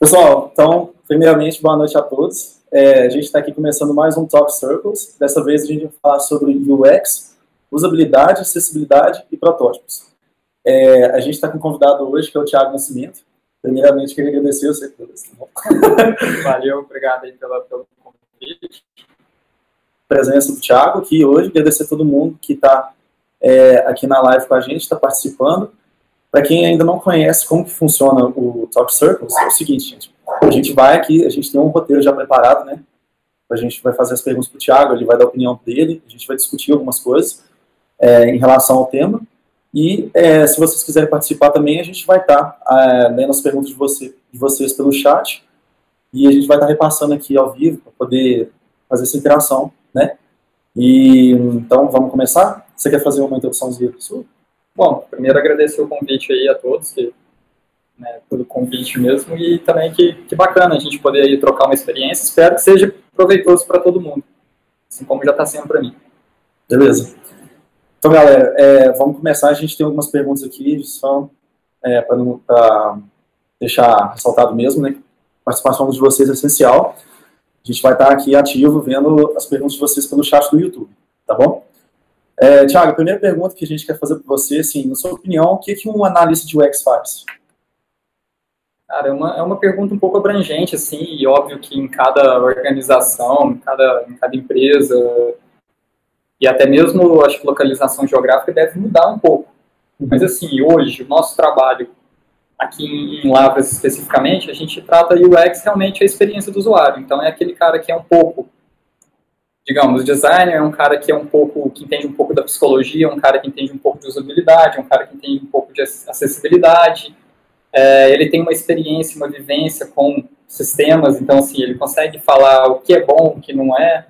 Pessoal, então, primeiramente, boa noite a todos. A gente está aqui começando mais um Talk Circles. Dessa vez a gente vai falar sobre UX, usabilidade, acessibilidade e protótipos. A gente está com um convidado hoje, que é o Thiago Nascimento. Primeiramente, queria agradecer você por isso. Valeu, obrigado aí pelo convite. Presença do Thiago aqui hoje, agradecer a todo mundo que está aqui na live com a gente, está participando. Para quem ainda não conhece como que funciona o Talk Circles, é o seguinte, gente. A gente vai aqui, a gente tem um roteiro já preparado, né? A gente vai fazer as perguntas para o Thiago, ele vai dar a opinião dele, a gente vai discutir algumas coisas em relação ao tema. E se vocês quiserem participar também, a gente vai estar lendo as perguntas de vocês pelo chat. E a gente vai estar repassando aqui ao vivo para poder fazer essa interação, né? Então, vamos começar? Você quer fazer uma introduçãozinha sua? Bom, primeiro agradecer o convite aí a todos, pelo convite mesmo, e também que bacana a gente poder aí trocar uma experiência. Espero que seja proveitoso para todo mundo, assim como já está sendo para mim. Beleza. Então, galera, vamos começar. A gente tem algumas perguntas aqui, só para deixar ressaltado mesmo, né? A participação de vocês é essencial. A gente vai estar aqui ativo vendo as perguntas de vocês pelo chat do YouTube, tá bom? Thiago, a primeira pergunta que a gente quer fazer para você, assim, na sua opinião, o que um analista de UX faz? Cara, é uma pergunta um pouco abrangente, assim, e óbvio que em cada organização, em cada empresa, e até mesmo, acho que localização geográfica deve mudar um pouco. Mas, assim, hoje, o nosso trabalho, aqui em Lavras especificamente, a gente trata UX realmente a experiência do usuário. Então, é aquele cara que é um pouco, digamos, designer, é um cara que que entende um pouco da psicologia, um cara que entende um pouco de usabilidade, um cara que entende um pouco de acessibilidade. Ele tem uma experiência, uma vivência com sistemas, então, assim, ele consegue falar o que é bom, o que não é,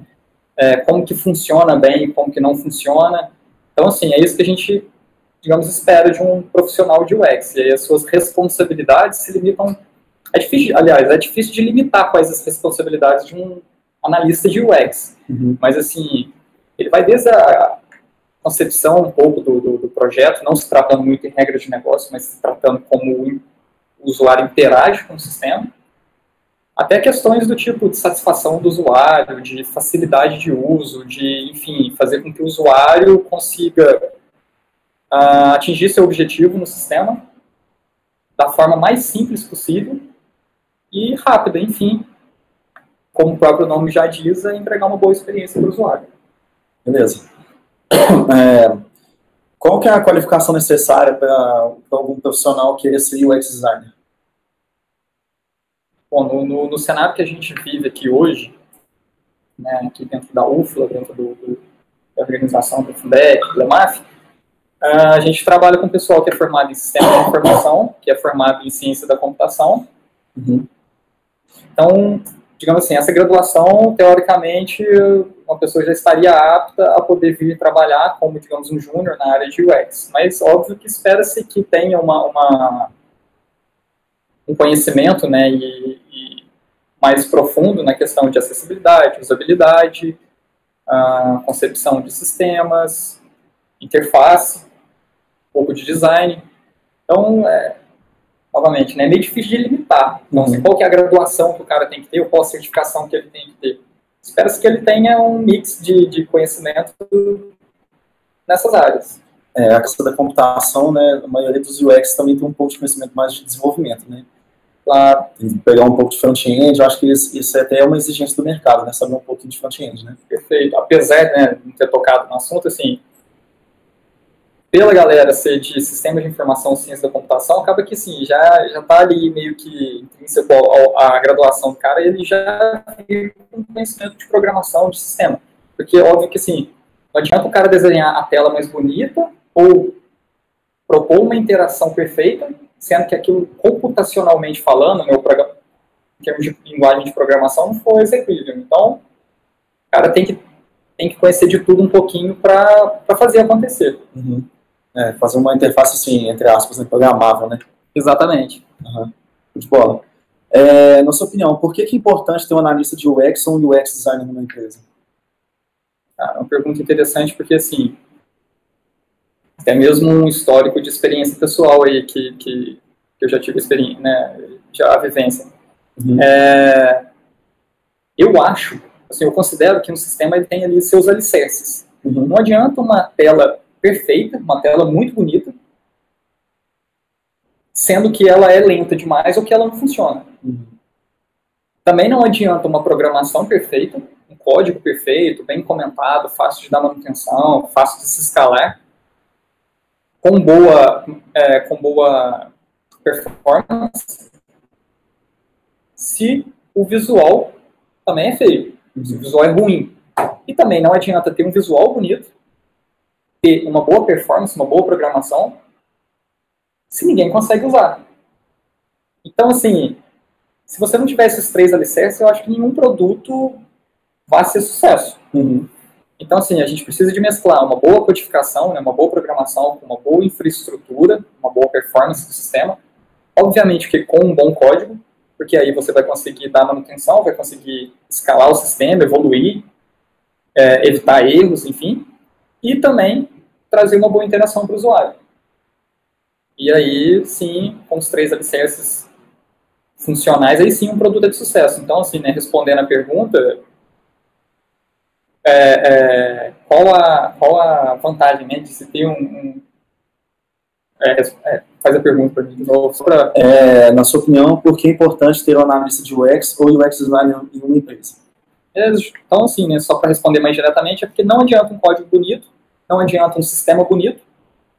como que funciona bem, como que não funciona. Então, assim, é isso que a gente, digamos, espera de um profissional de UX. E aí as suas responsabilidades se limitam... É difícil de limitar quais as responsabilidades de um analista de UX. Mas, assim, ele vai desde a concepção um pouco do projeto, não se tratando muito em regras de negócio, mas se tratando como o usuário interage com o sistema, até questões do tipo de satisfação do usuário, de facilidade de uso, de, enfim, fazer com que o usuário consiga atingir seu objetivo no sistema da forma mais simples possível e rápida, enfim, como o próprio nome já diz, é entregar uma boa experiência para o usuário. Beleza. Qual que é a qualificação necessária para algum profissional querer ser UX designer? Bom, no cenário que a gente vive aqui hoje, né, aqui dentro da UFLA, dentro da organização do Fundec, da MAF, a gente trabalha com pessoal que é formado em sistema de informação, que é formado em ciência da computação. Então, digamos assim, essa graduação, teoricamente, uma pessoa já estaria apta a poder vir trabalhar como, digamos, um júnior na área de UX. Mas, óbvio que espera-se que tenha um conhecimento, né, e mais profundo na questão de acessibilidade, usabilidade, concepção de sistemas, interface, um pouco de design. Então, novamente, né, é meio difícil de limitar. Então, qual que é a graduação que o cara tem que ter, ou qual a certificação que ele tem que ter? Espera-se que ele tenha um mix de conhecimento nessas áreas. A questão da computação, né, a maioria dos UX também tem um pouco de conhecimento mais de desenvolvimento, né? Claro, tem que pegar um pouco de front-end, eu acho que isso até é uma exigência do mercado, né, saber um pouquinho de front-end, né? Perfeito. Apesar, né, de não ter tocado no assunto, assim, pela galera ser de sistema de informação, ciência da computação, acaba que, assim, já está ali meio que intrínseco a graduação do cara, ele já tem um conhecimento de programação de sistema. Porque, óbvio que, assim, não adianta o cara desenhar a tela mais bonita ou propor uma interação perfeita, sendo que aquilo, computacionalmente falando, né, em termos de linguagem de programação, não for execuível. Então, o cara tem que conhecer de tudo um pouquinho para fazer acontecer. Fazer uma interface, assim, entre aspas, né, programável, né? Exatamente. De bola. Na sua opinião, por que é importante ter um analista de UX ou um UX designer numa empresa? É uma pergunta interessante, porque, assim, até mesmo um histórico de experiência pessoal aí, que eu já tive experiência, né, já a vivência. Uhum. Eu acho, assim, eu considero que um sistema ele tem ali seus alicerces. Uhum. Não adianta uma tela perfeita, uma tela muito bonita, sendo que ela é lenta demais ou que ela não funciona. Uhum. Também não adianta uma programação perfeita, um código perfeito, bem comentado, fácil de dar manutenção, fácil de se escalar, com boa performance, se o visual também é feio, se o visual é ruim. E também não adianta ter um visual bonito, ter uma boa performance, uma boa programação, se ninguém consegue usar. Então, assim, se você não tiver esses 3 alicerces, eu acho que nenhum produto vai ser sucesso. Uhum. Então, assim, a gente precisa de mesclar uma boa codificação, né, uma boa programação, com uma boa infraestrutura, uma boa performance do sistema. Obviamente que com um bom código, porque aí você vai conseguir dar manutenção, vai conseguir escalar o sistema, evoluir, evitar erros, enfim. E também trazer uma boa interação para o usuário. E aí, sim, com os 3 alicerces funcionais, aí sim um produto é de sucesso. Então, assim, né, respondendo a pergunta, qual a vantagem, né, de se ter faz a pergunta para mim de novo. Na sua opinião, por que é importante ter um analista de UX ou UX designer em uma empresa? Então, assim, né, só para responder mais diretamente, é porque não adianta um código bonito, não adianta um sistema bonito,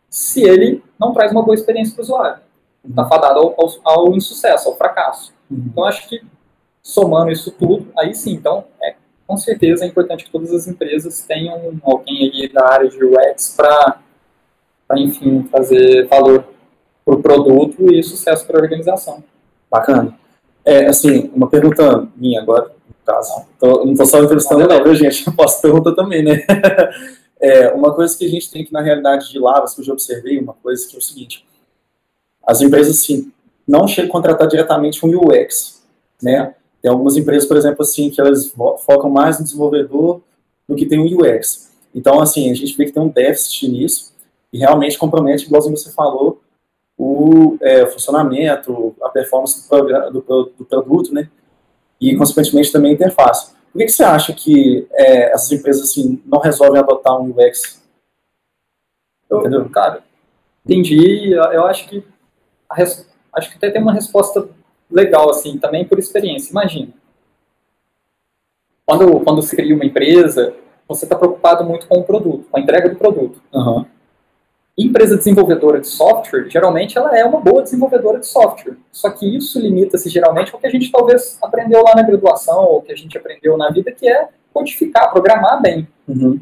se ele não traz uma boa experiência para o usuário. Está fadado ao insucesso, ao fracasso. Então, acho que somando isso tudo, aí sim, então, com certeza é importante que todas as empresas tenham alguém aí da área de UX para, enfim, trazer valor para o produto e sucesso para a organização. Bacana. Assim, uma pergunta minha agora, no caso. Não estou só entrevistando, não, viu, gente? Eu posso perguntar também, né? Uma coisa que a gente tem que, na realidade, de Lavras, que eu já observei, uma coisa que é o seguinte: as empresas, assim, não chegam a contratar diretamente um UX, né? Tem algumas empresas, por exemplo, assim, que elas focam mais no desenvolvedor do que tem um UX. Então, assim, a gente vê que tem um déficit nisso e realmente compromete, igualzinho você falou, o funcionamento, a performance do produto, né? E, consequentemente, também a interface. Por que você acha que essas empresas, assim, não resolvem adotar um UX? Entendeu? Cara, entendi. Eu acho que até tem uma resposta legal, assim, também por experiência. Imagina, quando se cria uma empresa, você está preocupado muito com o produto, com a entrega do produto. Uhum. Empresa desenvolvedora de software, geralmente ela é uma boa desenvolvedora de software. Só que isso limita-se geralmente ao que a gente talvez aprendeu lá na graduação, ou que a gente aprendeu na vida, que é codificar, programar bem. Uhum.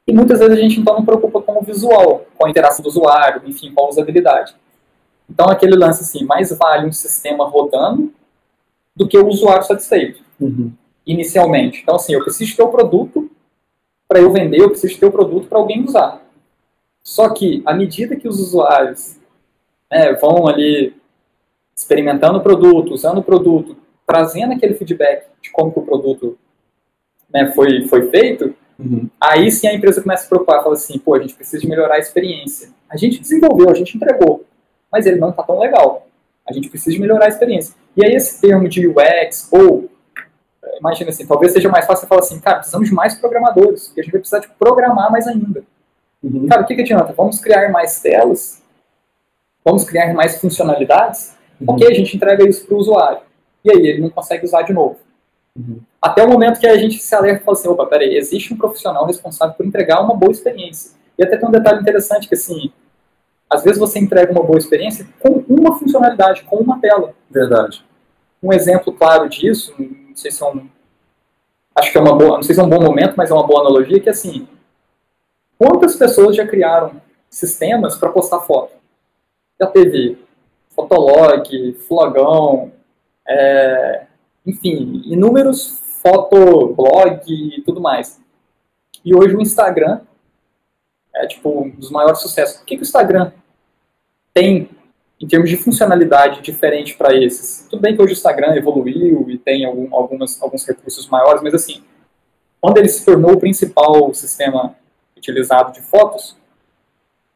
E muitas vezes a gente então não preocupa com o visual, com a interação do usuário, enfim, com a usabilidade. Então aquele lance assim, mais vale um sistema rodando do que o usuário satisfeito, inicialmente. Então assim, eu preciso ter o produto para eu vender, eu preciso ter o produto para alguém usar. Só que, à medida que os usuários vão ali experimentando o produto, usando o produto, trazendo aquele feedback de como que o produto foi feito, aí sim a empresa começa a se preocupar, fala assim, pô, a gente precisa de melhorar a experiência. A gente desenvolveu, a gente entregou, mas ele não está tão legal. A gente precisa de melhorar a experiência. E aí esse termo de UX, ou, imagina assim, talvez seja mais fácil você falar assim, cara, precisamos de mais programadores, porque a gente vai precisar de programar mais ainda. Cara, o que adianta? Vamos criar mais telas? Vamos criar mais funcionalidades? Ok, a gente entrega isso para o usuário. E aí, ele não consegue usar de novo. Até o momento que a gente se alerta e fala assim, opa, peraí, existe um profissional responsável por entregar uma boa experiência. E até tem um detalhe interessante que, assim, às vezes você entrega uma boa experiência com uma funcionalidade, com uma tela. Verdade. Um exemplo claro disso, não sei se é acho que é uma boa, não sei se é um bom momento, mas é uma boa analogia, que assim, quantas pessoas já criaram sistemas para postar foto? Já teve Fotolog, Flogão, enfim, inúmeros fotoblog e tudo mais. E hoje o Instagram é tipo um dos maiores sucessos. O que o Instagram tem em termos de funcionalidade diferente para esses? Tudo bem que hoje o Instagram evoluiu e tem alguns recursos maiores, mas assim, quando ele se tornou o principal sistema utilizado de fotos,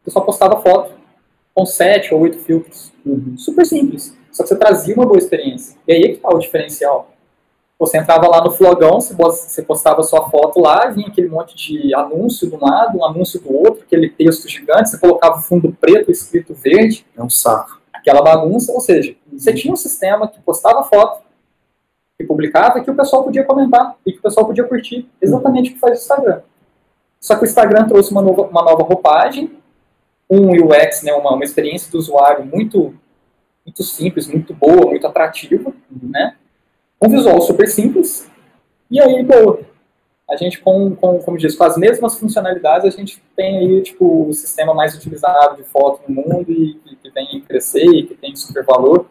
o pessoal postava foto com 7 ou 8 filtros. Super simples. Só que você trazia uma boa experiência. E aí é que está o diferencial. Você entrava lá no flogão, você postava sua foto lá, vinha aquele monte de anúncio de um lado, um anúncio do outro, aquele texto gigante, você colocava o fundo preto escrito verde. É um saco. Aquela bagunça, ou seja, você tinha um sistema que postava foto, que publicava, e que o pessoal podia comentar, e que o pessoal podia curtir. Exatamente o que faz o Instagram. Só que o Instagram trouxe uma nova roupagem, um UX, né, uma experiência do usuário muito, muito simples, muito boa, muito atrativa, né? Um visual super simples, e aí, boa. A gente, como diz, com as mesmas funcionalidades, a gente tem aí, tipo, o sistema mais utilizado de foto no mundo e que vem crescer e que tem super valor.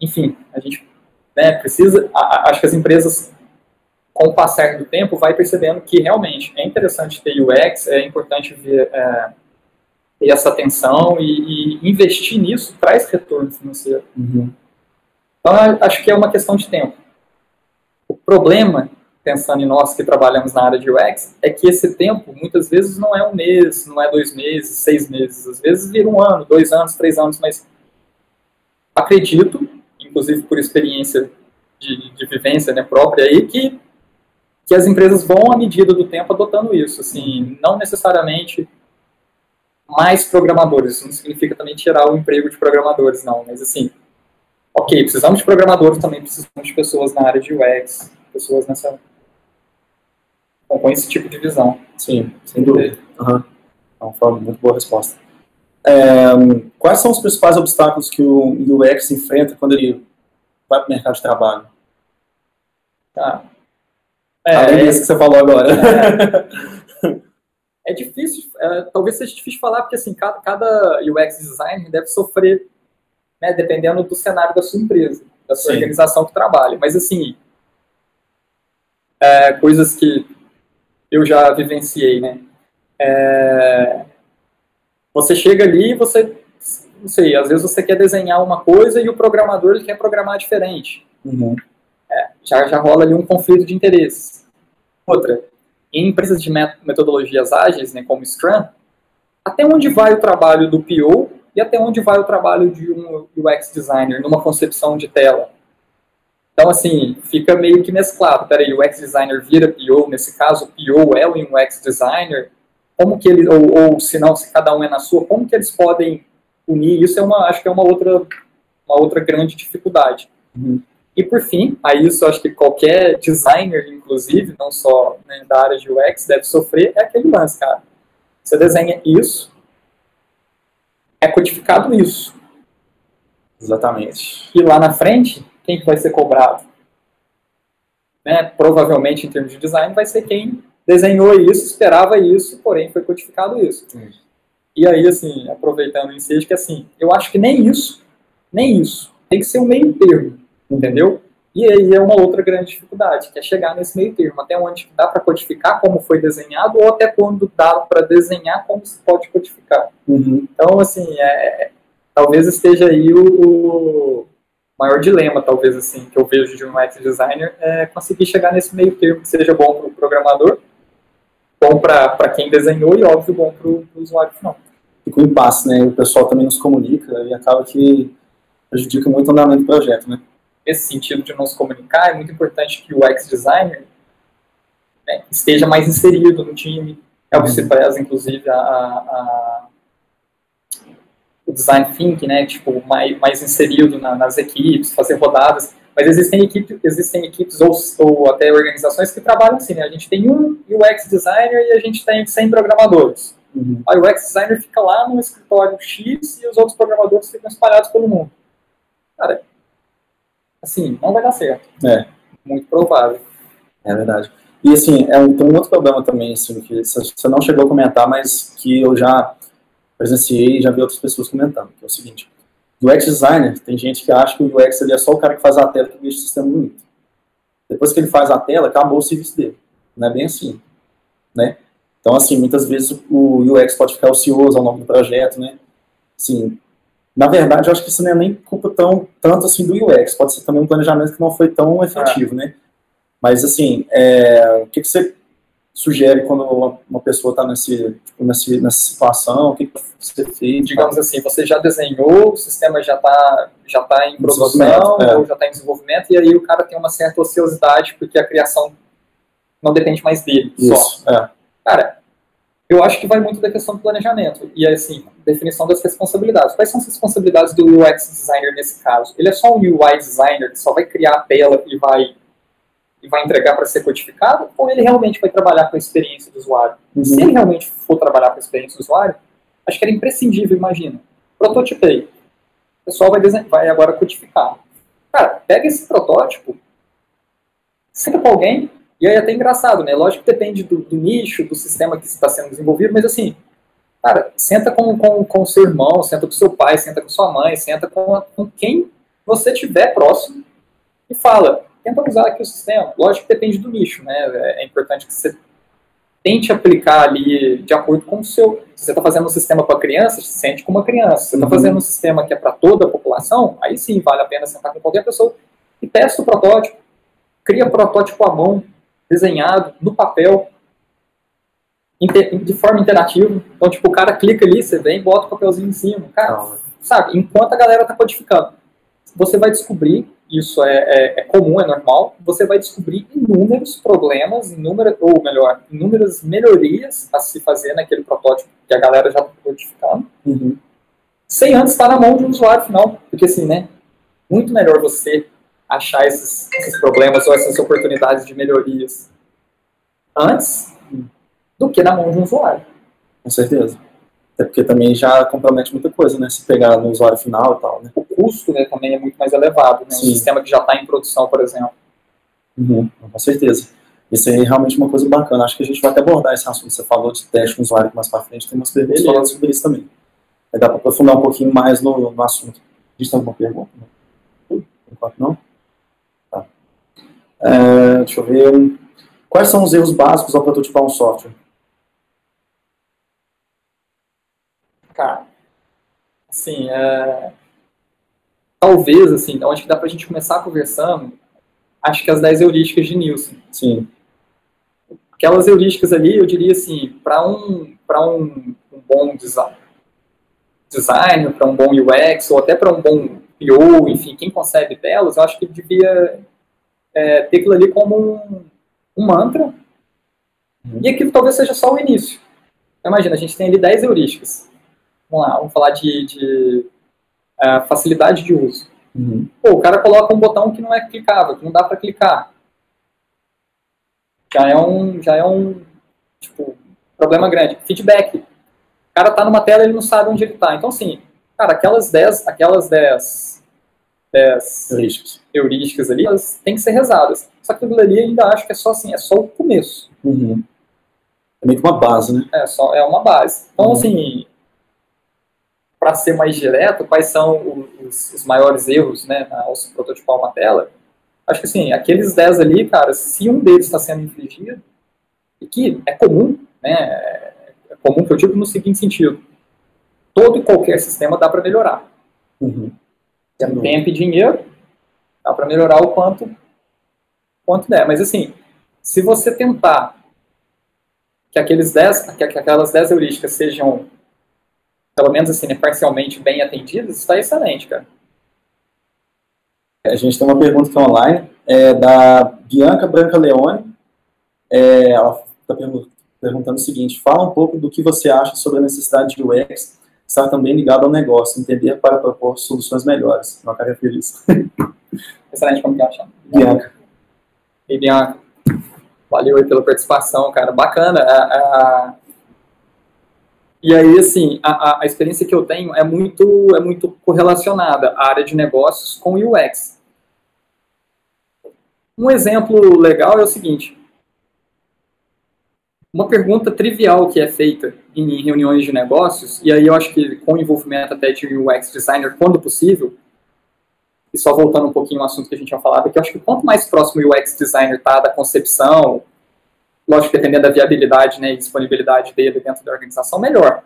Enfim, a gente, né, precisa... Acho que as empresas, com o passar do tempo, vai percebendo que realmente é interessante ter UX, é importante ver, ter essa atenção e investir nisso traz retorno financeiro. Uhum. Então, acho que é uma questão de tempo. O problema, pensando em nós que trabalhamos na área de UX, é que esse tempo, muitas vezes, não é um mês, não é 2 meses, 6 meses. Às vezes vira 1 ano, 2 anos, 3 anos, mas acredito, inclusive por experiência de vivência, né, própria, aí, que as empresas vão, à medida do tempo, adotando isso. Assim, não necessariamente mais programadores. Isso não significa também tirar o emprego de programadores, não. Mas, assim, ok, precisamos de programadores, também precisamos de pessoas na área de UX, pessoas com esse tipo de visão. Sim, sem dúvida. Uhum. Então, foi uma muito boa resposta. Quais são os principais obstáculos que o UX enfrenta quando ele vai para o mercado de trabalho? Tá. Além disso que você falou agora. É difícil, talvez seja difícil falar, porque assim, cada UX designer deve sofrer, né, dependendo do cenário da sua empresa, da sua organização que trabalha. Mas assim, coisas que eu já vivenciei, né? Você chega ali e você, não sei, às vezes você quer desenhar uma coisa e o programador ele quer programar diferente. Uhum. Já rola ali um conflito de interesses. Outra, em empresas de metodologias ágeis, né, como Scrum, até onde vai o trabalho do PO e até onde vai o trabalho de um UX designer numa concepção de tela? Então, assim, fica meio que mesclado. Peraí, o UX designer vira PO, nesse caso, o PO é o UX designer, como que ele, ou se não, se cada um é na sua, como que eles podem unir? Isso acho que é uma outra grande dificuldade. Uhum. E por fim, aí isso acho que qualquer designer, inclusive, não só, né, da área de UX, deve sofrer, é aquele lance, cara. Você desenha isso, é codificado isso. Exatamente. E lá na frente, quem que vai ser cobrado? Né? Provavelmente, em termos de design, vai ser quem desenhou isso, esperava isso, porém foi codificado isso. E aí, assim, aproveitando o ensejo, que assim, eu acho que nem isso, tem que ser um meio termo. Entendeu? E aí é uma outra grande dificuldade, que é chegar nesse meio termo, até onde dá para codificar como foi desenhado, ou até quando dá para desenhar como se pode codificar. Uhum. Então, assim, talvez esteja aí o maior dilema, talvez, assim, que eu vejo de um UX designer, é conseguir chegar nesse meio termo, que seja bom para o programador, bom para quem desenhou e, óbvio, bom para o usuário final. Fica um impasse, né? O pessoal também nos comunica e acaba que prejudica muito o andamento do projeto, né? Esse sentido de não se comunicar, é muito importante que o UX designer, né, esteja mais inserido no time. É o que se preza, inclusive, o design thinking, né, tipo, mais inserido nas equipes, fazer rodadas. Mas existem equipes ou até organizações que trabalham assim, né? A gente tem um UX designer e a gente tem 100 programadores. Uhum. Aí o UX designer fica lá no escritório X e os outros programadores ficam espalhados pelo mundo. Cara, assim, não vai dar certo. Muito provável. É verdade. E assim, tem um outro problema também, assim, que você não chegou a comentar, mas que eu já presenciei e já vi outras pessoas comentando, que é o seguinte: o UX designer, tem gente que acha que o UX ele é só o cara que faz a tela que deixa o sistema bonito. Depois que ele faz a tela, acabou o serviço dele. Não é bem assim, né? Então, assim, muitas vezes o UX pode ficar ocioso ao longo do projeto, né? Assim, na verdade, eu acho que isso não é nem culpa tanto assim do UX, pode ser também um planejamento que não foi tão efetivo, né? Mas, assim, o que você sugere quando uma pessoa está nessa situação? O que você fez? Digamos assim, você já desenhou, o sistema já tá em produção, ou já está em desenvolvimento, e aí o cara tem uma certa ociosidade, porque a criação não depende mais dele, Isso, só. Cara, eu acho que vai muito da questão do planejamento, e assim, definição das responsabilidades. Quais são as responsabilidades do UX designer nesse caso? Ele é só um UI designer que só vai criar a tela e vai entregar para ser codificado, ou ele realmente vai trabalhar com a experiência do usuário? Se ele realmente for trabalhar com a experiência do usuário, acho que era imprescindível, imagina. Prototipei. O pessoal vai agora codificar. Cara, pega esse protótipo, senta com alguém, e aí é até engraçado, né? Lógico que depende do nicho, do sistema que está sendo desenvolvido, mas assim, cara, senta com o seu irmão, senta com o seu pai, senta com sua mãe, senta com quem você tiver próximo e fala, tenta usar aqui o sistema. Lógico que depende do nicho, né? É importante que você tente aplicar ali de acordo com o seu... Se você está fazendo um sistema para criança, se sente com uma criança. Se você está fazendo um sistema que é para toda a população, aí sim, vale a pena sentar com qualquer pessoa e testa o protótipo. Cria o protótipo à mão, desenhado, no papel, de forma interativa. Então, tipo, o cara clica ali, você vem e bota o papelzinho em cima. Cara, sabe? Enquanto a galera está codificando, você vai descobrir, isso é comum, é normal, você vai descobrir inúmeros problemas, inúmeras melhorias a se fazer naquele protótipo que a galera já está codificando, sem antes estar na mão de um usuário final. Porque assim, né? Muito melhor você achar esses problemas ou essas oportunidades de melhorias antes do que na mão de um usuário. Com certeza. Até porque também já compromete muita coisa, né? Se pegar no usuário final e tal, né? O custo, né, também é muito mais elevado, né? Um sistema que já está em produção, por exemplo. Com certeza. Isso aí é realmente uma coisa bacana. Acho que a gente vai até abordar esse assunto. Você falou de teste com usuário mais para frente, tem umas perguntas falando sobre isso também. Vai dar para aprofundar um pouquinho mais no assunto. A gente tem alguma pergunta? Enquanto não? Tá. Deixa eu ver. Quais são os erros básicos ao prototipar um software? Cara, assim, talvez, assim, onde que dá pra gente começar conversando, acho que as 10 heurísticas de Nielsen. Sim. Aquelas heurísticas ali, eu diria assim, para um bom design, para um bom UX, ou até para um bom PO, enfim, quem concebe delas, eu acho que devia ter aquilo ali como um mantra, e aquilo talvez seja só o início. Então, imagina, a gente tem ali 10 heurísticas. Vamos lá, vamos falar de facilidade de uso. Pô, o cara coloca um botão que não é clicável, que não dá para clicar. Já é um tipo, problema grande. Feedback. O cara tá numa tela e ele não sabe onde ele tá. Então, assim, cara, aquelas 10 heurísticas ali, elas têm que ser rezadas. Só que aquilo ali ainda acho que é só assim, é só o começo. É meio que uma base, né? É uma base. Então, assim, para ser mais direto, quais são os maiores erros, né, ao se prototipar uma tela? Acho que, assim, aqueles 10 ali, cara, se um deles está sendo infringido, e que é comum, né, é comum que eu digo no seguinte sentido, todo e qualquer sistema dá para melhorar. Tendo tempo e dinheiro, dá para melhorar o quanto der. Mas, assim, se você tentar que aquelas 10 heurísticas sejam, pelo menos assim, né, parcialmente bem atendidas, está excelente, cara. A gente tem uma pergunta aqui online, da Bianca Branca Leone. Ela está perguntando o seguinte: fala um pouco do que você acha sobre a necessidade de UX estar também ligado ao negócio, entender para propor soluções melhores. Uma cara feliz. Excelente, como que acha? Bianca. E Bianca, valeu aí pela participação, cara. Bacana. E aí, assim, a experiência que eu tenho é muito correlacionada à área de negócios com o UX. Um exemplo legal é o seguinte: uma pergunta trivial que é feita em reuniões de negócios, e aí eu acho que com envolvimento até de UX designer, quando possível, e só voltando um pouquinho ao assunto que a gente tinha falado, que eu acho que quanto mais próximo o UX designer está da concepção, lógico, dependendo da viabilidade, né, e disponibilidade dele dentro da organização, melhor.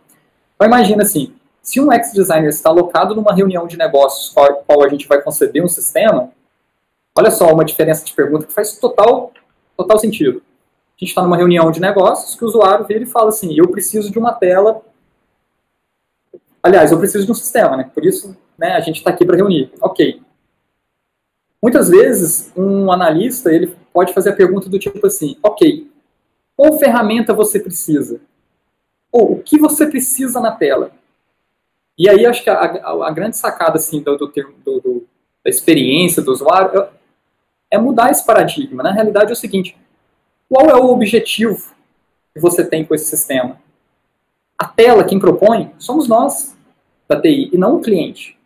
Então imagina assim, se um UX designer está alocado numa reunião de negócios qual a gente vai conceber um sistema, olha só uma diferença de pergunta que faz total sentido. gente está numa reunião de negócios que o usuário vira e fala assim, eu preciso de uma tela, aliás, eu preciso de um sistema, né? Por isso, né, a gente está aqui para reunir. Ok. Muitas vezes, um analista, ele pode fazer a pergunta do tipo assim, ok, qual ferramenta você precisa? Ou o que você precisa na tela? E aí, acho que a grande sacada assim, da experiência do usuário é mudar esse paradigma. Na realidade, é o seguinte, qual é o objetivo que você tem com esse sistema? A tela, quem propõe, somos nós da TI, e não o cliente.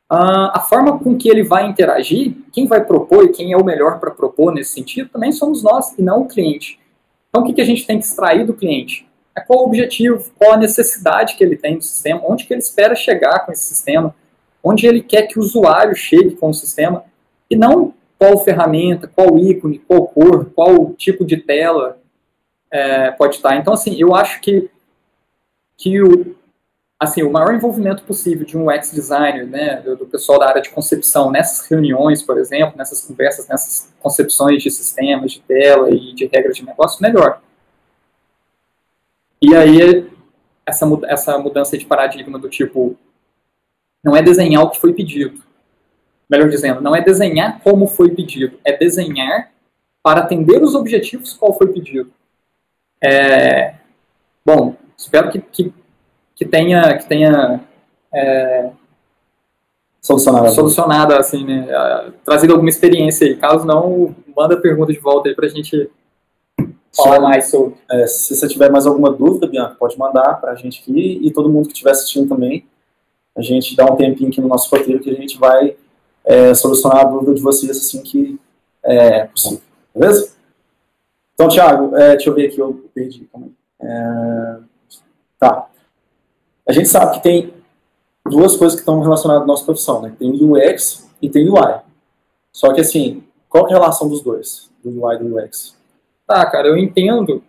A forma com que ele vai interagir, quem vai propor e quem é o melhor para propor nesse sentido, também somos nós e não o cliente. Então, o que a gente tem que extrair do cliente? É qual o objetivo, qual a necessidade que ele tem do sistema, onde que ele espera chegar com esse sistema, onde ele quer que o usuário chegue com o sistema, e não qual ferramenta, qual ícone, qual cor, qual tipo de tela pode estar. Então, assim, eu acho que o maior envolvimento possível de um UX designer, né, do pessoal da área de concepção, nessas reuniões, por exemplo, nessas conversas, nessas concepções de sistemas, de tela e de regras de negócio, melhor. E aí, essa mudança de paradigma do tipo, não é desenhar o que foi pedido. Melhor dizendo, não é desenhar como foi pedido, é desenhar para atender os objetivos qual foi pedido. Bom, espero que tenha solucionado assim, né, trazido alguma experiência aí. Caso não, manda a pergunta de volta aí para a gente falar mais sobre. Se você tiver mais alguma dúvida, Bianca, pode mandar para a gente aqui, e todo mundo que estiver assistindo também, a gente dá um tempinho aqui no nosso roteiro que a gente vai solucionar a dúvida de vocês assim que é possível. Beleza? Então, Thiago, deixa eu ver aqui, eu perdi. Tá. A gente sabe que tem duas coisas que estão relacionadas à nossa profissão, né? Tem o UX e tem o UI. Só que, assim, qual que é a relação dos dois? Do UI e do UX? Tá, cara, eu entendo,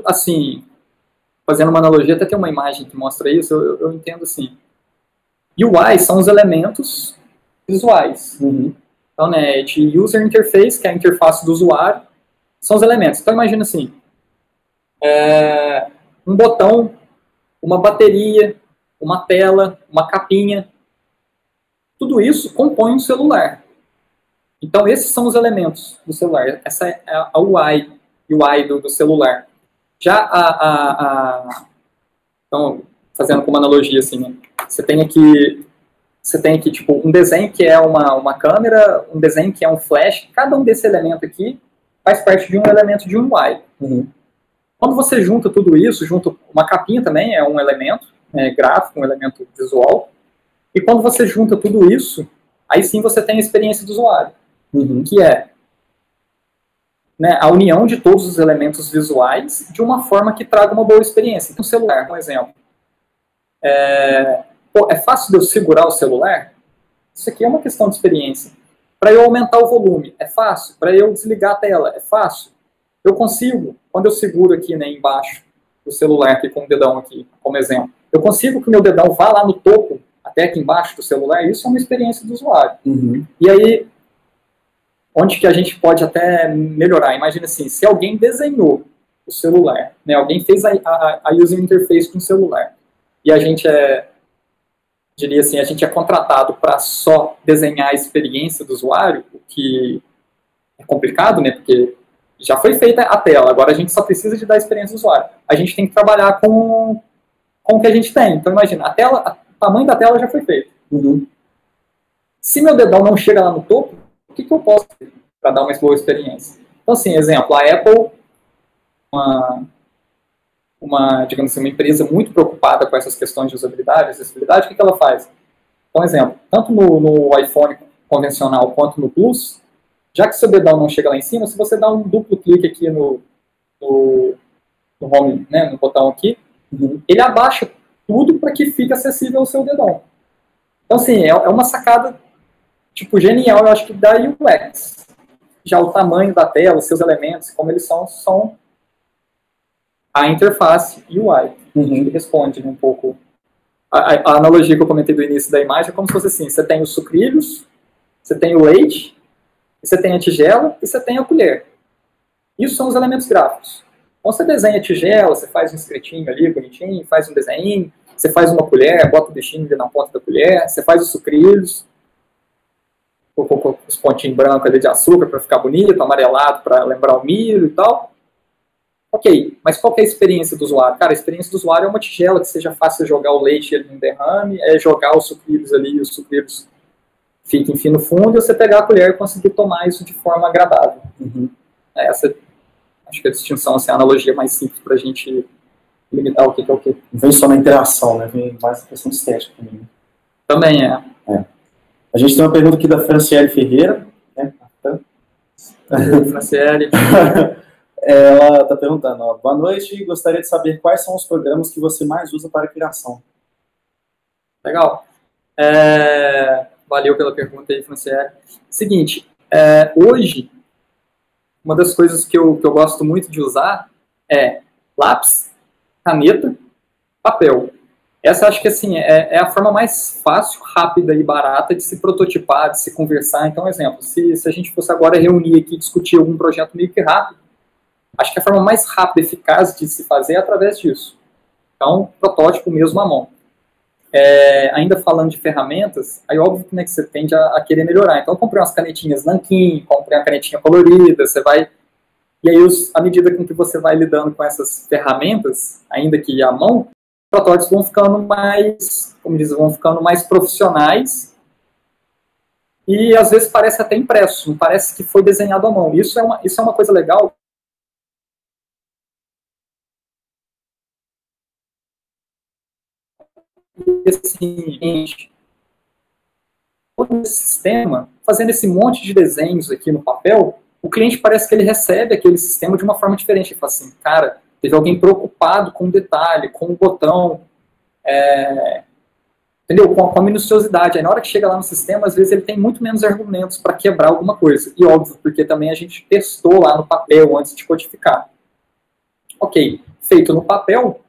assim, fazendo uma analogia, até tem uma imagem que mostra isso, eu entendo assim. UI são os elementos visuais. Uhum. Então, né, de user interface, que é a interface do usuário, são os elementos. Então, imagina assim, um botão, uma bateria, uma tela, uma capinha, tudo isso compõe um celular. Então, esses são os elementos do celular. Essa é a UI do celular. Já então, fazendo como analogia, assim, né? Você tem aqui, tipo, um desenho que é uma câmera, um desenho que é um flash. Cada um desse elemento aqui faz parte de um elemento de um UI. Uhum. Quando você junta tudo isso, junta uma capinha também, é um elemento gráfico, um elemento visual. E quando você junta tudo isso, aí sim você tem a experiência do usuário. Uhum. Que é, né, a união de todos os elementos visuais de uma forma que traga uma boa experiência. Então, celular, por exemplo. É fácil de eu segurar o celular? Isso aqui é uma questão de experiência. Para eu aumentar o volume, é fácil. Para eu desligar a tela, é fácil. Eu consigo, quando eu seguro aqui, né, embaixo do celular, aqui com o dedão aqui, como exemplo, eu consigo que o meu dedão vá lá no topo, até aqui embaixo do celular. Isso é uma experiência do usuário. Uhum. E aí, onde que a gente pode até melhorar? Imagina assim, se alguém desenhou o celular, né, alguém fez a user interface de um celular, e a gente diria assim, a gente é contratado para só desenhar a experiência do usuário, o que é complicado, né, porque já foi feita a tela, agora a gente só precisa de dar a experiência do usuário. A gente tem que trabalhar com o que a gente tem. Então, imagina, o tamanho da tela já foi feito. Uhum. Se meu dedão não chega lá no topo, o que eu posso fazer para dar uma boa experiência? Então, assim, exemplo, a Apple, digamos assim, uma empresa muito preocupada com essas questões de usabilidade, acessibilidade, o que ela faz? Então, exemplo, tanto no iPhone convencional quanto no Plus, já que seu dedão não chega lá em cima, se você dá um duplo clique aqui no home, né, no botão aqui, ele abaixa tudo para que fique acessível ao seu dedão. Então, assim, é uma sacada, tipo, genial, eu acho que da UX. Já o tamanho da tela, os seus elementos, como eles são a interface UI. Ele responde, né, um pouco. A analogia que eu comentei do início da imagem é como se fosse assim, você tem os sucrilhos, você tem o leite, você tem a tigela e você tem a colher. Isso são os elementos gráficos. Então você desenha a tigela, você faz um scriptinho ali, bonitinho, faz um desenho, você faz uma colher, bota o bichinho ali na ponta da colher, você faz os sucrilhos, os pontinhos brancos ali de açúcar para ficar bonito, amarelado para lembrar o milho e tal. Ok, mas qual que é a experiência do usuário? Cara, a experiência do usuário é uma tigela que seja fácil jogar o leite ali no derrame, é jogar os sucrilhos ali e os sucrilhos fiquem fino fundo e você pegar a colher e conseguir tomar isso de forma agradável. Essa, acho que a distinção, assim, a analogia mais simples para a gente limitar o que é o que. Não vem só na interação, né? Vem mais na questão estética também. Também é. A gente tem uma pergunta aqui da Franciele Ferreira, né? Franciele. Ela está perguntando, ó, boa noite, gostaria de saber quais são os programas que você mais usa para criação. Legal. Valeu pela pergunta aí, Franciele. Seguinte, hoje, uma das coisas que eu gosto muito de usar é lápis, caneta, papel. Essa acho que assim, é a forma mais fácil, rápida e barata de se prototipar, de se conversar. Então, exemplo, se a gente fosse agora reunir aqui e discutir algum projeto meio que rápido, acho que a forma mais rápida e eficaz de se fazer é através disso. Então, protótipo mesmo à mão. Ainda falando de ferramentas, aí óbvio que, né, que você tende a querer melhorar. Então, eu comprei umas canetinhas Nankin, comprei uma canetinha colorida, você vai... E aí, à medida com que você vai lidando com essas ferramentas, ainda que à mão, os protótipos vão ficando mais, como diz, vão ficando mais profissionais e, às vezes, parece até impresso, não parece que foi desenhado à mão. Isso é uma coisa legal. E, assim, todo esse sistema, fazendo esse monte de desenhos aqui no papel, o cliente parece que ele recebe aquele sistema de uma forma diferente. Ele fala assim, cara, teve alguém preocupado com o detalhe, com o botão, entendeu? Com a minuciosidade. Aí na hora que chega lá no sistema, às vezes ele tem muito menos argumentos para quebrar alguma coisa. E óbvio, porque também a gente testou lá no papel antes de codificar. Ok, feito no papel,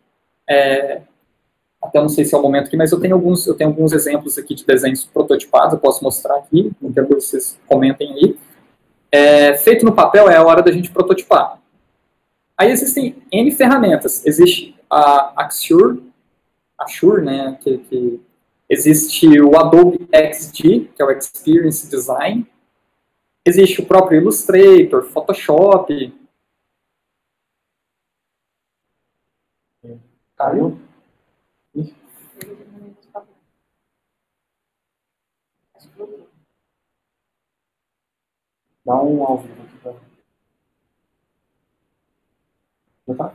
até não sei se é o momento aqui, mas eu tenho alguns exemplos aqui de desenhos prototipados, eu posso mostrar aqui, depois vocês comentem aí. Feito no papel é a hora da gente prototipar. Aí existem N ferramentas. Existe a Axure, né, que existe o Adobe XD, que é o Experience Design. Existe o próprio Illustrator, Photoshop. Caiu? Dá um ao vivo aqui pra... Já tá?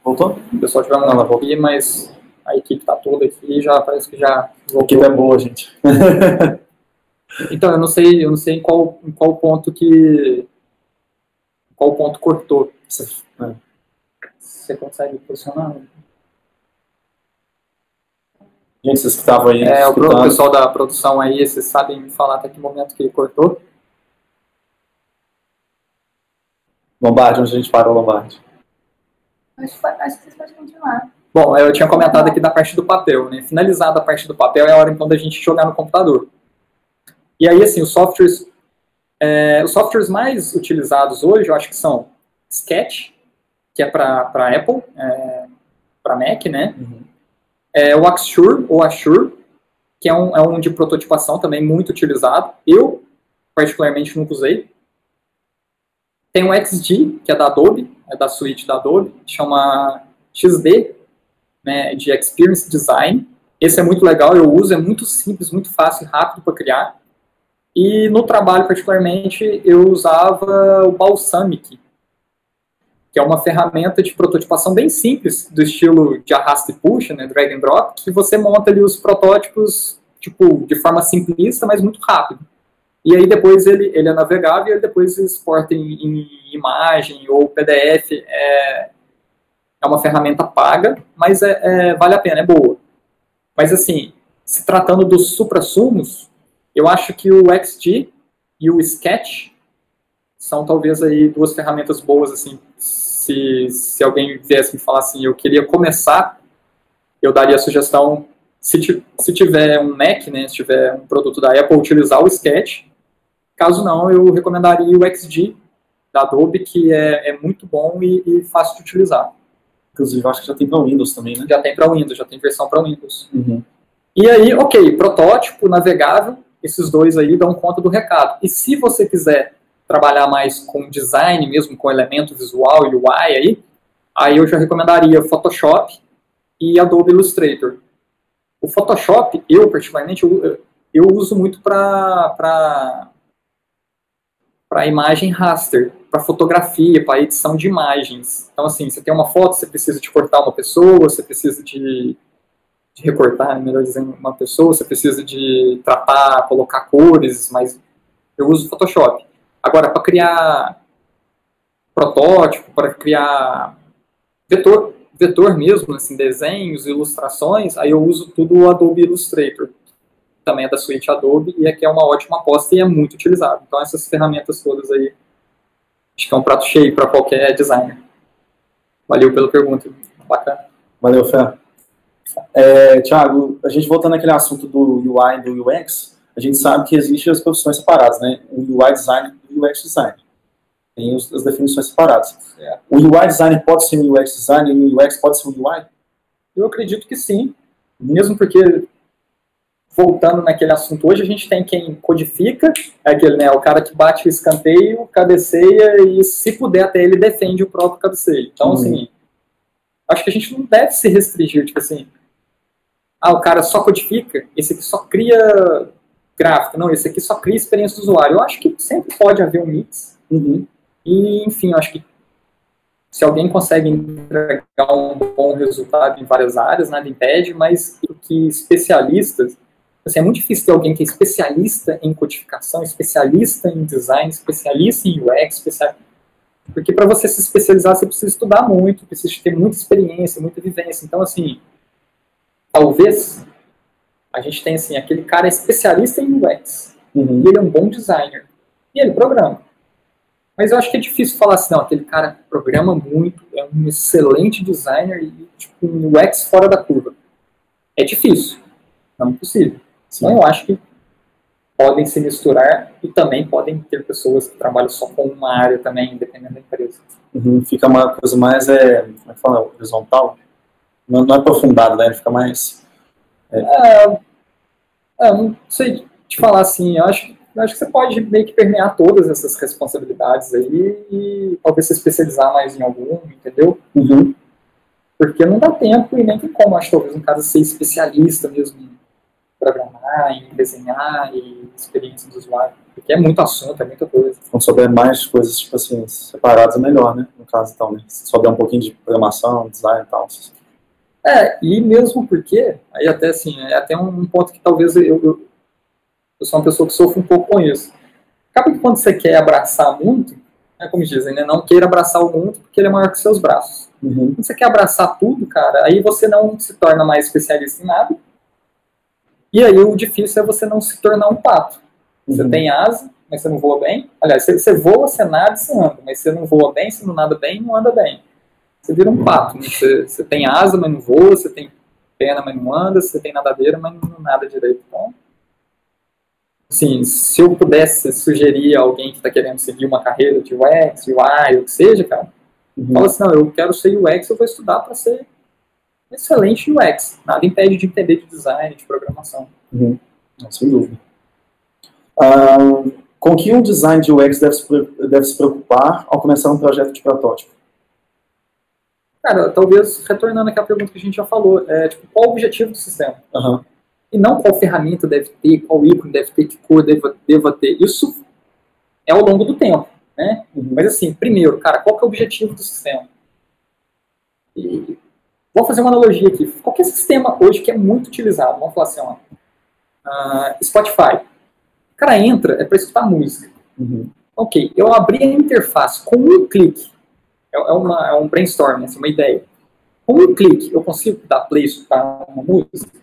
Voltou? O pessoal tiver mandando aqui, mas a equipe tá toda aqui, já parece que já voltou. A equipe é boa, gente. Então, eu não sei em qual ponto cortou. Você consegue posicionar? Gente, vocês que estavam aí o pessoal da produção aí, vocês sabem me falar até que momento que cortou? Lombardi, onde a gente parou, Lombardi? Acho que vocês podem continuar. Bom, eu tinha comentado aqui da parte do papel, né? Finalizada a parte do papel é a hora então da gente jogar no computador. E aí, assim, os softwares mais utilizados hoje, eu acho que são Sketch, que é para Apple, para Mac, né? O Axure, ou Ashure, que é um de prototipação também muito utilizado. Eu, particularmente, nunca usei. Tem o XD, que é da Adobe, é da suíte da Adobe, chama XD, né, de Experience Design. Esse é muito legal, eu uso, é muito simples, muito fácil e rápido para criar. E no trabalho, particularmente, eu usava o Balsamic, que é uma ferramenta de prototipação bem simples, do estilo de arrasta e puxa, né, drag and drop, que você monta ali os protótipos tipo, de forma simplista, mas muito rápido. E aí depois ele é navegável e ele depois exporta em imagem ou PDF. É uma ferramenta paga, mas vale a pena, é boa. Mas assim, se tratando dos suprassumos, eu acho que o XD e o Sketch são talvez aí duas ferramentas boas, assim, se alguém viesse me falar assim, eu queria começar, eu daria a sugestão, se tiver um Mac, né, se tiver um produto da Apple, utilizar o Sketch. Caso não, eu recomendaria o XD da Adobe que é muito bom e fácil de utilizar. Inclusive, acho que já tem para Windows também, né? Já tem para Windows, já tem versão para Windows. Uhum. E aí, ok, protótipo, navegável, esses dois aí dão conta do recado. E se você quiser trabalhar mais com design mesmo, com elemento visual e UI aí eu já recomendaria Photoshop e Adobe Illustrator. O Photoshop, eu particularmente, eu uso muito para imagem raster, para fotografia, para edição de imagens. Então, assim, você tem uma foto, você precisa de cortar uma pessoa, você precisa de recortar, melhor dizendo, uma pessoa, você precisa de tratar, colocar cores, mas eu uso Photoshop. Agora, para criar protótipo, para criar vetor mesmo, assim, desenhos, ilustrações, aí eu uso tudo o Adobe Illustrator. Também é da suíte Adobe, e aqui é uma ótima aposta e é muito utilizado. Então, essas ferramentas todas aí, acho que é um prato cheio para qualquer designer. Valeu pela pergunta. Bacana. Valeu, Fé. Thiago, a gente voltando àquele assunto do UI e do UX, a gente sabe que existem as profissões separadas, né? O UI design e o UX design. Tem as definições separadas. O UI design pode ser um UX design e o UX pode ser um UI? Eu acredito que sim. Mesmo porque, voltando naquele assunto, hoje a gente tem quem codifica, aquele, né, o cara que bate o escanteio, cabeceia e, se puder, até ele defende o próprio cabeceio. Então, assim, acho que a gente não deve se restringir, tipo assim, o cara só codifica, esse aqui só cria gráfico, não, esse aqui só cria experiência do usuário. Eu acho que sempre pode haver um mix. E, enfim, eu acho que se alguém consegue entregar um bom resultado em várias áreas, nada impede, mas que especialistas, assim, é muito difícil ter alguém que é especialista em codificação, especialista em design, especialista em UX, porque para você se especializar você precisa estudar muito, precisa ter muita experiência, muita vivência. Então, assim, talvez a gente tenha, assim, aquele cara é especialista em UX, e ele é um bom designer, e ele programa. Mas eu acho que é difícil falar assim, não, aquele cara programa muito, é um excelente designer e, tipo, um UX fora da curva. É difícil, não é possível. Então eu acho que podem se misturar e também podem ter pessoas que trabalham só com uma área também, dependendo da empresa. Fica uma coisa mais, como é que fala, horizontal? Não é aprofundado, né? Fica mais... não sei te falar assim, eu acho que você pode meio que permear todas essas responsabilidades aí e talvez se especializar mais em algum, entendeu? Porque não dá tempo e nem tem como, acho que talvez um caso ser especialista mesmo em programar, em desenhar e experiência do usuário. Porque é muito assunto, é muita coisa. Quando souber mais coisas, tipo assim, separadas é melhor, né? No caso, então, né? Se souber um pouquinho de programação, design e tal. E mesmo porque, aí até assim, é até um ponto que talvez eu sou uma pessoa que sofre um pouco com isso. Acaba que quando você quer abraçar muito, como dizem, né, não queira abraçar o mundo porque ele é maior que seus braços. Quando você quer abraçar tudo, cara, aí você não se torna mais especialista em nada. E aí o difícil é você não se tornar um pato. Você tem asa, mas você não voa bem. Aliás, você voa, você nada, você anda. Mas você não voa bem, você não nada bem, não anda bem. Você vira um pato. Né? Você tem asa, mas não voa. Você tem perna, mas não anda. Você tem nadadeira, mas não nada direito. Então, assim, se eu pudesse sugerir a alguém que está querendo seguir uma carreira de UX, UI, o que seja, cara, fala assim, não, eu quero ser UX, eu vou estudar para ser excelente UX. Nada impede de entender de design, de programação. Sem dúvida. Com que um design de UX deve se preocupar ao começar um projeto de protótipo? Cara, talvez, retornando aqui à pergunta que a gente já falou, tipo, qual o objetivo do sistema? E não qual ferramenta deve ter, qual ícone deve ter, que cor deva ter. Isso é ao longo do tempo, né? Mas assim, primeiro, cara, qual que é o objetivo do sistema? E vou fazer uma analogia aqui. Qualquer sistema hoje que é muito utilizado, vamos falar assim, Spotify. O cara entra, é para escutar música. Ok, eu abri a interface com um clique. É um brainstorming, assim, uma ideia. Com um clique, eu consigo dar play e escutar uma música?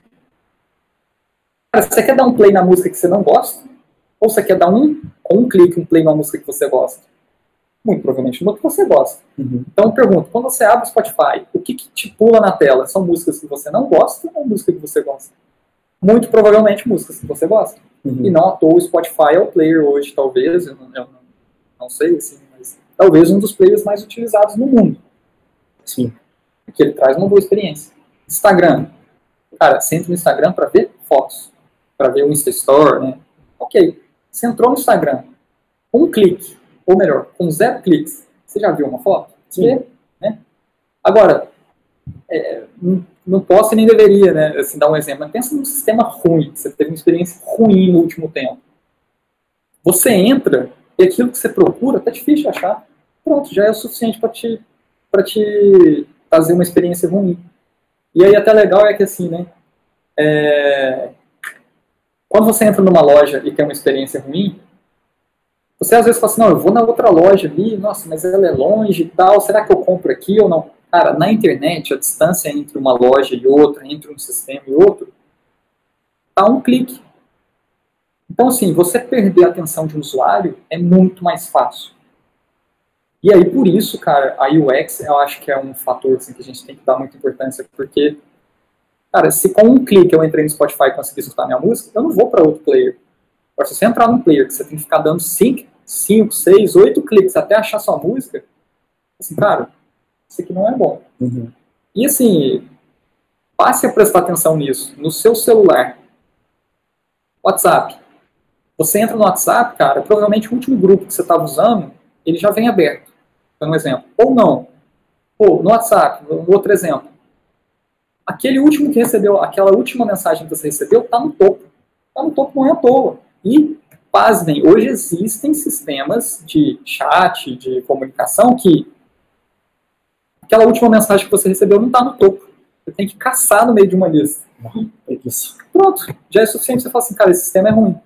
Cara, você quer dar um play na música que você não gosta? Ou você quer dar com um clique, um play na música que você gosta? Muito provavelmente uma que você gosta. Então eu pergunto, quando você abre o Spotify, o que te pula na tela? São músicas que você não gosta ou música que você gosta? Muito provavelmente músicas que você gosta. E não à toa o Spotify é o player hoje, talvez, eu não sei, assim, mas talvez um dos players mais utilizados no mundo. Sim. Porque ele traz uma boa experiência. Instagram. Cara, você entra no Instagram para ver fotos, para ver o Insta Store, né? Ok. Você entrou no Instagram, com um clique, ou melhor, com 0 cliques, você já viu uma foto? Sim. Né? Agora, não posso e nem deveria, né, assim, dar um exemplo, mas pensa num sistema ruim, você teve uma experiência ruim no último tempo. Você entra e aquilo que você procura tá difícil de achar. Pronto, já é o suficiente para te fazer uma experiência ruim. E aí até legal é que assim, né, quando você entra numa loja e tem uma experiência ruim, você às vezes fala assim, não, eu vou na outra loja ali, nossa, mas ela é longe e tal, será que eu compro aqui ou não? Cara, na internet, a distância entre uma loja e outra, entre um sistema e outro, tá um clique. Então, assim, você perder a atenção de um usuário é muito mais fácil. E aí, por isso, cara, a UX, eu acho que é um fator assim, que a gente tem que dar muita importância, porque, cara, se com um clique eu entrei no Spotify e consegui escutar minha música, eu não vou para outro player. Agora, se você entrar num player que você tem que ficar dando 5, 6, 8 cliques até achar sua música, assim, cara, isso aqui não é bom. Uhum. E assim, passe a prestar atenção nisso, no seu celular. WhatsApp. Você entra no WhatsApp, cara, provavelmente o último grupo que você estava usando, ele já vem aberto. Dando um exemplo. Ou não. Ou no WhatsApp, um outro exemplo. Aquele último que recebeu, aquela última mensagem que você recebeu, está no topo. Está no topo não é à toa. E, pasmem, hoje existem sistemas de chat, de comunicação, que aquela última mensagem que você recebeu não está no topo. Você tem que caçar no meio de uma lista. É isso. Pronto. Já é suficiente você falar assim, cara, esse sistema é ruim.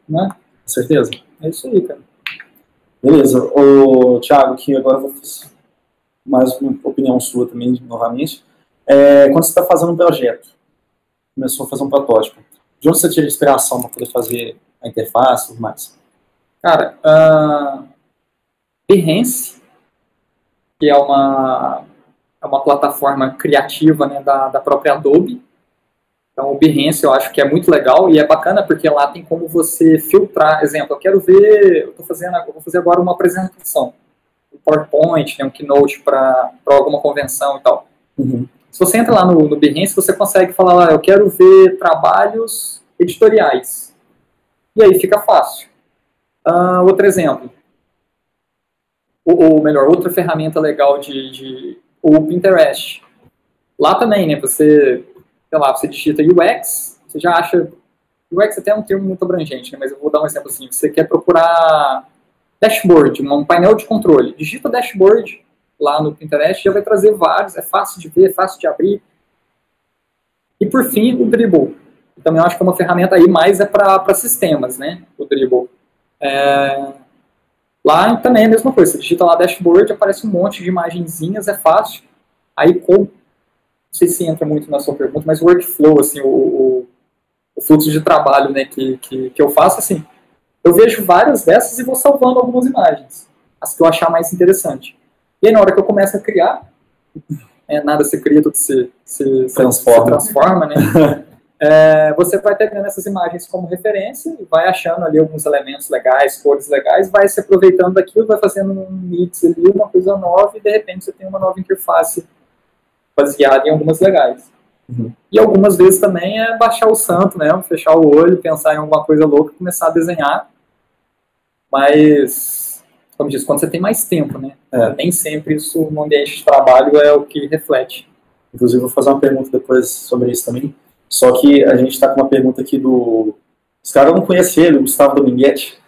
Né? Com certeza. É isso aí, cara. Beleza. Ô, Thiago, aqui agora eu vou fazer mais uma opinião sua também, novamente. Quando você está fazendo um projeto, começou a fazer um protótipo, de onde você tira inspiração para poder fazer a interface e tudo mais? Cara, Behance, que é uma plataforma criativa, né, da própria Adobe. Então, o Behance eu acho que é muito legal e é bacana porque lá tem como você filtrar. Exemplo, eu vou fazer agora uma apresentação, um PowerPoint, né, um Keynote para alguma convenção e tal. Uhum. Se você entra lá no Behance, você consegue falar lá, eu quero ver trabalhos editoriais. E aí fica fácil. Outro exemplo. Ou melhor, outra ferramenta legal o Pinterest. Lá também, né, você digita UX, você já acha... UX até é um termo muito abrangente, né, mas eu vou dar um exemplo assim. Você quer procurar dashboard, um painel de controle. Digita dashboard lá no Pinterest, já vai trazer vários, é fácil de ver, é fácil de abrir. E por fim, o Dribbble. Também eu acho que é uma ferramenta aí, mais para sistemas, né, o Dribbble. Lá também é a mesma coisa, você digita lá dashboard, aparece um monte de imagenzinhas, é fácil. Aí, não sei se entra muito na sua pergunta, mas o workflow, assim, o fluxo de trabalho, né, que eu faço, assim, eu vejo várias dessas e vou salvando algumas imagens, as que eu achar mais interessante. E aí, na hora que eu começo a criar, nada se cria, tudo se transforma, né? Você vai pegando essas imagens como referência e vai achando ali alguns elementos legais, cores legais, vai se aproveitando daquilo, vai fazendo um mix ali, uma coisa nova, e de repente você tem uma nova interface baseada em algumas legais. Uhum. E algumas vezes também é baixar o santo, né? Fechar o olho, pensar em alguma coisa louca e começar a desenhar. Mas, como diz, quando você tem mais tempo, né? Nem sempre isso no ambiente de trabalho é o que reflete. Inclusive, vou fazer uma pergunta depois sobre isso também. Só que a gente está com uma pergunta aqui do... Os caras eu não conhecem ele, o Gustavo Dominguete.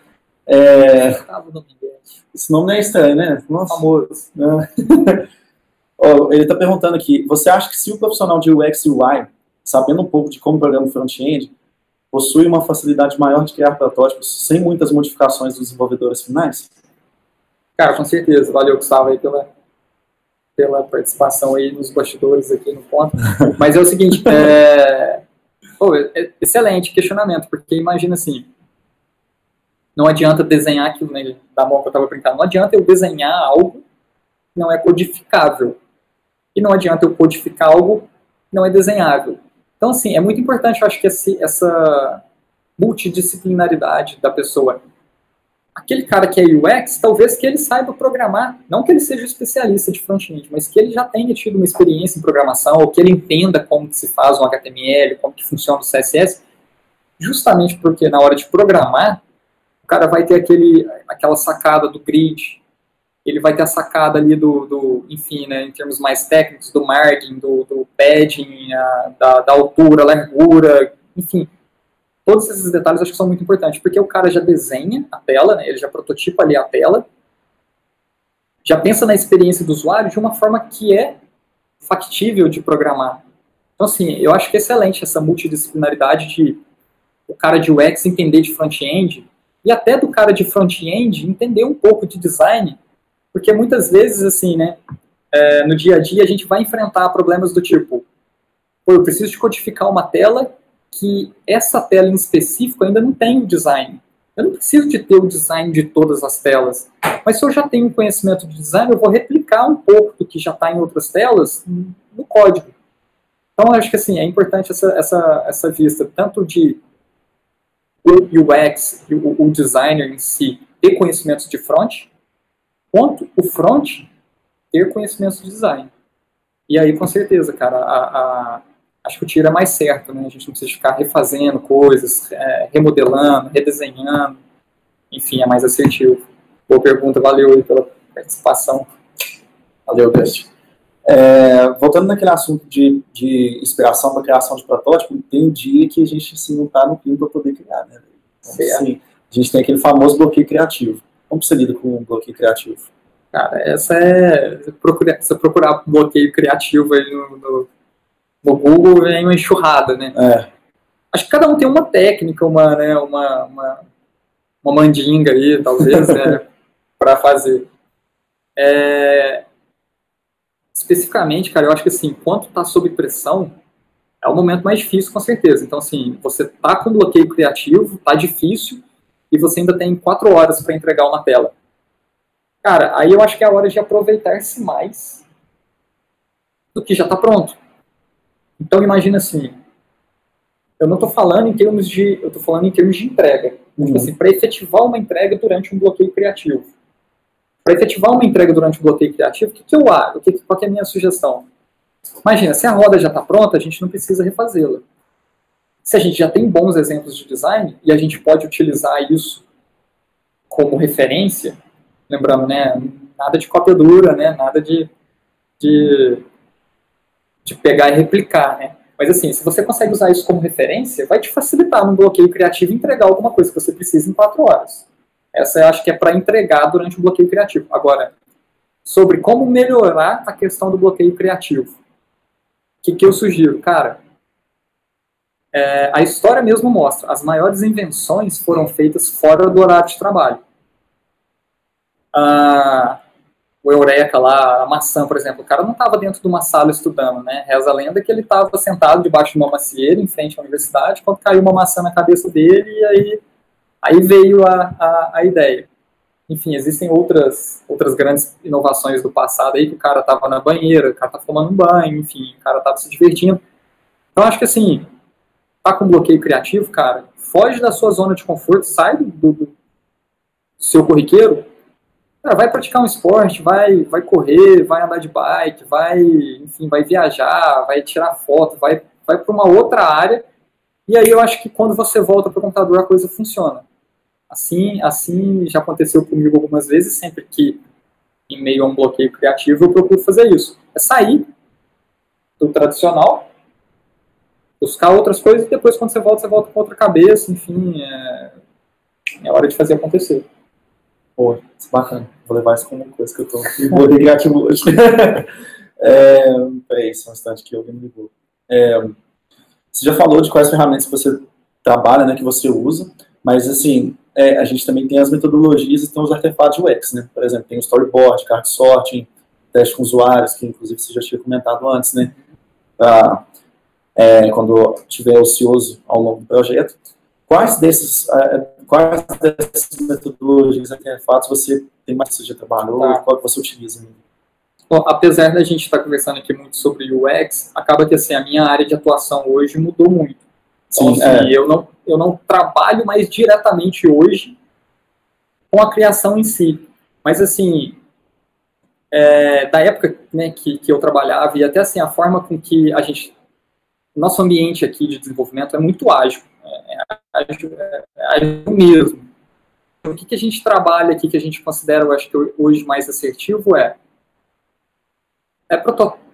Gustavo Dominguete. Esse nome não é estranho, né? Nossa. Famoso. Ele está perguntando aqui, você acha que se o profissional de UX e UI, sabendo um pouco de como programa front-end, possui uma facilidade maior de criar protótipos sem muitas modificações dos desenvolvedores finais? Cara, com certeza. Valeu, Gustavo, aí pela participação aí nos bastidores aqui no ponto. Mas é o seguinte, excelente questionamento, porque imagina assim, não adianta desenhar aquilo, né, da mão que eu estava brincando, não adianta eu desenhar algo que não é codificável. E não adianta eu codificar algo que não é desenhável. Então, assim, é muito importante, eu acho que essa multidisciplinaridade da pessoa. aquele cara que é UX, talvez que ele saiba programar, não que ele seja especialista de front-end, mas que ele já tenha tido uma experiência em programação, ou que ele entenda como que se faz um HTML, como que funciona o CSS, justamente porque na hora de programar, o cara vai ter aquela sacada do grid, ele vai ter a sacada ali enfim, né, em termos mais técnicos, do margin, do padding, da altura, largura, enfim. Todos esses detalhes eu acho que são muito importantes, porque o cara já desenha a tela, né, ele já prototipa ali a tela, já pensa na experiência do usuário de uma forma que é factível de programar. Então, assim, eu acho que é excelente essa multidisciplinaridade de o cara de UX entender de front-end, e até do cara de front-end entender um pouco de design, porque muitas vezes, assim, né, no dia a dia a gente vai enfrentar problemas do tipo, pô, eu preciso de codificar uma tela que essa tela em específico ainda não tem o design. Eu não preciso de ter o design de todas as telas, mas se eu já tenho conhecimento de design, eu vou replicar um pouco do que já está em outras telas no código. Então, eu acho que assim, é importante essa vista, tanto de o UX, o designer em si, ter conhecimentos de front, quanto o front ter conhecimentos de design. E aí, com certeza, cara, acho que o tiro é mais certo, né? A gente não precisa ficar refazendo coisas, remodelando, redesenhando. Enfim, é mais assertivo. Boa pergunta, valeu aí pela participação. Valeu, Best. Voltando naquele assunto de inspiração para criação de protótipo, tem um dia que a gente assim, não está no clima para poder criar, né? Então, assim, a gente tem aquele famoso bloqueio criativo. Como você lida com um bloqueio criativo? Cara, se procurar bloqueio criativo aí no Google, vem uma enxurrada, né? Acho que cada um tem uma técnica, uma mandinga aí, talvez, né, para fazer. Especificamente, cara, eu acho que assim, enquanto tá sob pressão, é o momento mais difícil, com certeza. Então, assim, você tá com bloqueio criativo, tá difícil, e você ainda tem 4 horas para entregar uma tela. Cara, aí eu acho que é a hora de aproveitar-se mais do que já está pronto. Então, imagina assim, eu não estou falando em termos de, eu estou falando em termos de entrega. Tipo assim, para efetivar uma entrega durante um bloqueio criativo. Para efetivar uma entrega durante um bloqueio criativo, o que eu hago? Qual que é a minha sugestão? Imagina, se a roda já está pronta, a gente não precisa refazê-la. Se a gente já tem bons exemplos de design, e a gente pode utilizar isso como referência, lembrando, né, nada de cópia dura, né, nada de pegar e replicar, né. Mas assim, se você consegue usar isso como referência, vai te facilitar no bloqueio criativo entregar alguma coisa que você precisa em 4 horas. Essa eu acho que é para entregar durante o bloqueio criativo. Agora, sobre como melhorar a questão do bloqueio criativo. O que eu sugiro? Cara, a história mesmo mostra, as maiores invenções foram feitas fora do horário de trabalho. O Eureka lá, a maçã, por exemplo, o cara não estava dentro de uma sala estudando, né? Reza a lenda que ele estava sentado debaixo de uma macieira em frente à universidade, quando caiu uma maçã na cabeça dele, e aí veio a ideia. Enfim, existem outras grandes inovações do passado aí, que o cara estava na banheira, o cara estava tomando um banho, enfim, o cara estava se divertindo. Então, acho que assim, tá com bloqueio criativo, cara, foge da sua zona de conforto, sai do seu corriqueiro, cara, vai praticar um esporte, vai correr, vai andar de bike, enfim, vai viajar, vai tirar foto, vai para uma outra área, e aí eu acho que quando você volta para o computador a coisa funciona. Assim já aconteceu comigo algumas vezes, sempre que em meio a um bloqueio criativo eu procuro fazer isso. É sair do tradicional, buscar outras coisas, e depois quando você volta com outra cabeça, enfim, é hora de fazer acontecer. Pô, isso é bacana. Vou levar isso como uma coisa que eu tô em bloqueio criativo hoje. Peraí, só um instante que alguém me ligou. Você já falou de quais ferramentas que você trabalha, né, que você usa, mas assim, a gente também tem as metodologias e tem os artefatos UX, né? Por exemplo, tem o storyboard, card sorting, teste com usuários, que inclusive você já tinha comentado antes, né? Quando estiver ocioso ao longo do projeto. Quais dessas metodologias, artefatos você tem mais que você já trabalhou? Qual que você utiliza? Bom, apesar da gente estar conversando aqui muito sobre UX, acaba que assim, a minha área de atuação hoje mudou muito. Então, assim, eu não trabalho mais diretamente hoje com a criação em si. Mas, assim, da época, né, que eu trabalhava, e até assim, a forma com que nosso ambiente aqui de desenvolvimento é muito ágil. Ágil mesmo. O que a gente trabalha aqui, que a gente considera, eu acho que hoje mais assertivo, é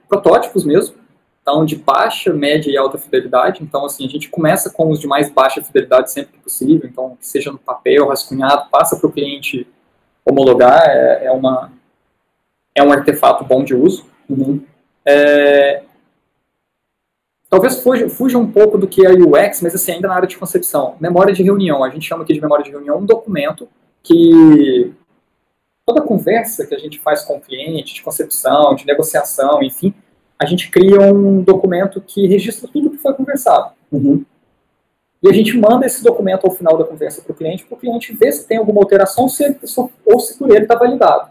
protótipos mesmo, então de baixa, média e alta fidelidade. Então, assim, a gente começa com os de mais baixa fidelidade sempre que possível, então, que seja no papel, rascunhado, passa para o cliente homologar, é um artefato bom de uso. Uhum. Talvez fuja um pouco do que é UX, mas assim, ainda na área de concepção. Memória de reunião, a gente chama aqui de memória de reunião um documento que toda conversa que a gente faz com o cliente, de concepção, de negociação, enfim, a gente cria um documento que registra tudo que foi conversado. Uhum. E a gente manda esse documento ao final da conversa para o cliente ver se tem alguma alteração ou se por ele está validado.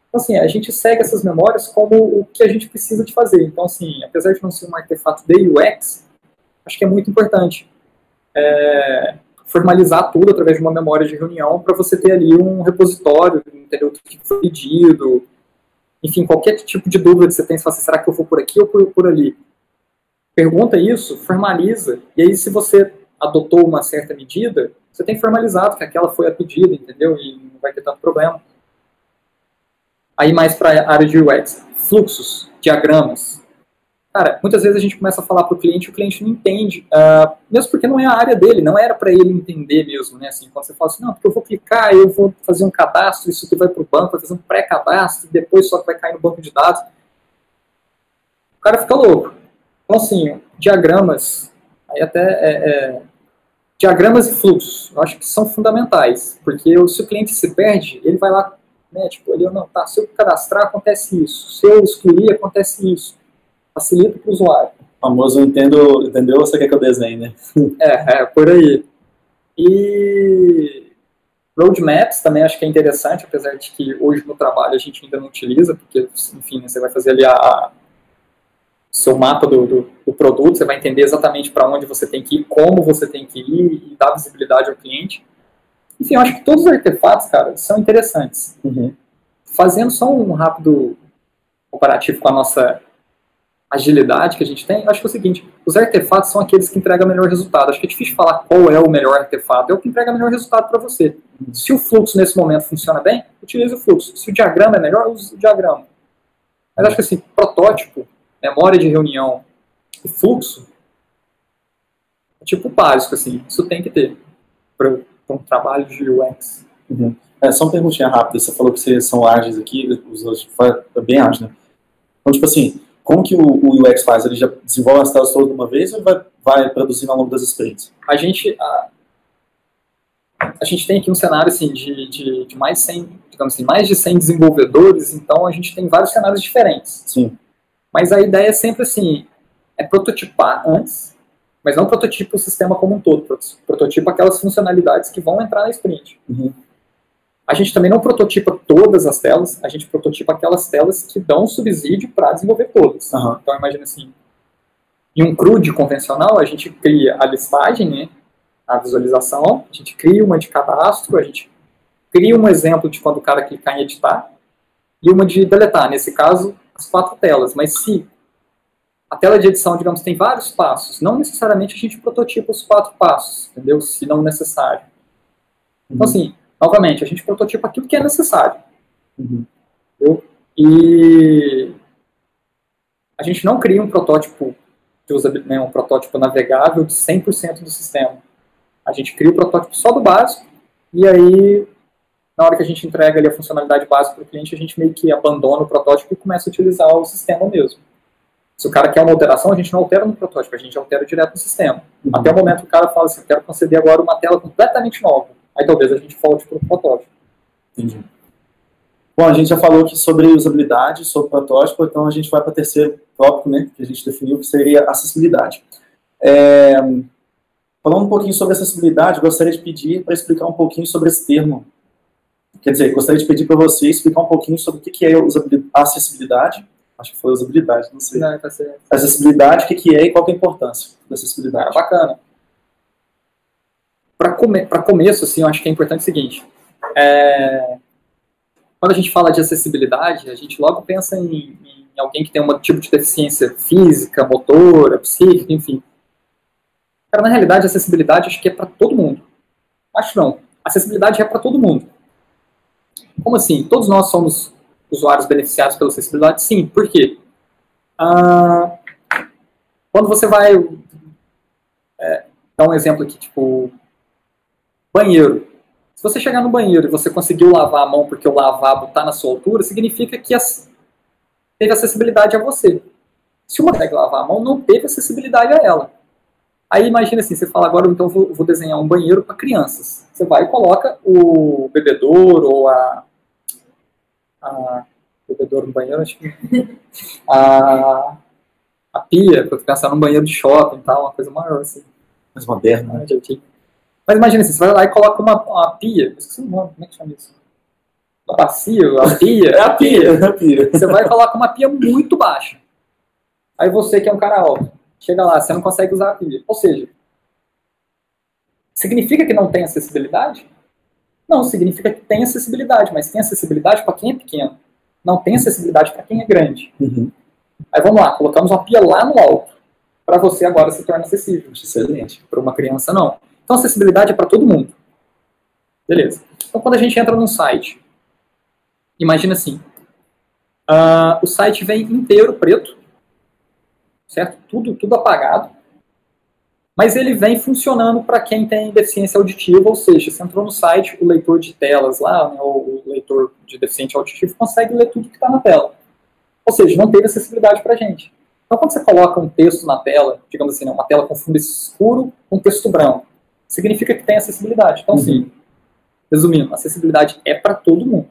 Então, assim, a gente segue essas memórias como o que a gente precisa de fazer. Então, assim, apesar de não ser um artefato de UX, acho que é muito importante formalizar tudo através de uma memória de reunião para você ter ali um repositório, entender o que foi pedido, enfim, qualquer tipo de dúvida que você tem, se você, será que eu vou por aqui ou por ali? Pergunta isso, formaliza, e aí se você adotou uma certa medida, você tem formalizado que aquela foi a pedida, entendeu? E não vai ter tanto problema. Aí mais para a área de UX, fluxos, diagramas. Cara, muitas vezes a gente começa a falar para o cliente não entende, mesmo porque não é a área dele, não era para ele entender mesmo, né? Assim, quando você fala assim, não, porque eu vou clicar, eu vou fazer um cadastro, isso aqui vai para o banco, vai fazer um pré-cadastro, depois só vai cair no banco de dados. O cara fica louco. Então, assim, diagramas, aí até diagramas e fluxos, eu acho que são fundamentais, porque se o cliente se perde, ele vai lá, né, tipo, ele não, tá, se eu cadastrar, acontece isso, se eu excluir, acontece isso, facilita para o usuário. O famoso entendeu, você quer que eu desenhe, né? Por aí. E roadmaps também acho que é interessante, apesar de que hoje no trabalho a gente ainda não utiliza, porque, enfim, você vai fazer ali seu mapa do produto, você vai entender exatamente para onde você tem que ir, como você tem que ir e dar visibilidade ao cliente. Enfim, eu acho que todos os artefatos, cara, são interessantes. Uhum. Fazendo só um rápido comparativo com a nossa agilidade que a gente tem, eu acho que é o seguinte, os artefatos são aqueles que entregam o melhor resultado. Acho que é difícil falar qual é o melhor artefato, é o que entrega o melhor resultado para você. Se o fluxo nesse momento funciona bem, utilize o fluxo. Se o diagrama é melhor, use o diagrama. Mas acho que assim, protótipo, memória de reunião e fluxo é tipo básico, assim, isso tem que ter para um trabalho de UX. Uhum. Só uma perguntinha rápida, você falou que vocês são ágeis aqui, é bem ágil, né? Então, tipo assim, como que o UX faz? Ele já desenvolve as telas todas de uma vez ou vai produzindo ao longo das sprints? A gente tem aqui um cenário assim, de mais de 100, digamos assim, mais de 100 desenvolvedores, então a gente tem vários cenários diferentes. Sim. Mas a ideia é sempre assim, prototipar antes, mas não prototipa o sistema como um todo, prototipa aquelas funcionalidades que vão entrar na sprint. Uhum. A gente também não prototipa todas as telas, a gente prototipa aquelas telas que dão subsídio para desenvolver todas. Uhum. Então, imagina assim, em um CRUD convencional, a gente cria a listagem, né, a visualização, a gente cria uma de cadastro, a gente cria um exemplo de quando o cara clicar em editar, e uma de deletar, nesse caso, as 4 telas. Mas se a tela de edição, digamos, tem vários passos, não necessariamente a gente prototipa os 4 passos, entendeu? Se não necessário. Então, assim, novamente, a gente prototipa aquilo que é necessário. Uhum. E a gente não cria um protótipo de usabilidade, né, um protótipo navegável de 100% do sistema. A gente cria o protótipo só do básico, e aí, na hora que a gente entrega ali a funcionalidade básica para o cliente, a gente meio que abandona o protótipo e começa a utilizar o sistema mesmo. Se o cara quer uma alteração, a gente não altera no protótipo, a gente altera direto no sistema. Uhum. Até o momento que o cara fala assim, eu quero conceder agora uma tela completamente nova. Aí talvez a gente volte para o protótipo. Entendi. Bom, a gente já falou aqui sobre usabilidade, sobre protótipo, então a gente vai para o terceiro tópico, né, que a gente definiu, que seria acessibilidade. Falando um pouquinho sobre acessibilidade, gostaria de pedir para explicar um pouquinho sobre esse termo. Quer dizer, gostaria de pedir para você explicar um pouquinho sobre o que é acessibilidade. Acho que foi usabilidade, não sei. Não, tá certo. Acessibilidade, o que é e qual que é a importância da acessibilidade? Bacana. Para começo, assim, eu acho que é importante o seguinte. Quando a gente fala de acessibilidade, a gente logo pensa em alguém que tem um tipo de deficiência física, motora, psíquica, enfim. Cara, na realidade, a acessibilidade acho que é para todo mundo. Acho não. Acessibilidade é para todo mundo. Como assim? Todos nós somos usuários beneficiados pela acessibilidade? Sim. Por quê? Quando você vai... dar um exemplo aqui, tipo... banheiro. Se você chegar no banheiro e você conseguiu lavar a mão porque o lavabo está na sua altura, significa que teve acessibilidade a você. Se uma consegue lavar a mão, não teve acessibilidade a ela. Aí imagina assim, você fala, agora então vou desenhar um banheiro para crianças. Você vai e coloca o bebedouro ou bebedouro no banheiro, acho que a pia, para pensar num banheiro de shopping e tal, uma coisa maior assim. Mais moderno, né? Mas imagina assim, você vai lá e coloca uma pia, eu esqueci o nome, como é que chama isso? Uma bacia, a pia. É a pia. Você vai e coloca uma pia muito baixa. Aí você que é um cara alto, chega lá, você não consegue usar a pia. Ou seja, significa que não tem acessibilidade? Não, significa que tem acessibilidade, mas tem acessibilidade para quem é pequeno. Não tem acessibilidade para quem é grande. Uhum. Aí vamos lá, colocamos uma pia lá no alto. Para você agora se torna acessível. Excelente. Para uma criança não. Então acessibilidade é para todo mundo. Beleza. Então quando a gente entra num site, imagina assim, o site vem inteiro preto, certo? Tudo apagado, mas ele vem funcionando para quem tem deficiência auditiva, ou seja, você entrou no site, o leitor de telas lá, né, o leitor de deficiente auditivo consegue ler tudo que está na tela. Ou seja, não teve acessibilidade para a gente. Então quando você coloca um texto na tela, digamos assim, uma tela com fundo escuro, um texto branco, significa que tem acessibilidade. Então, sim, resumindo, acessibilidade é para todo mundo.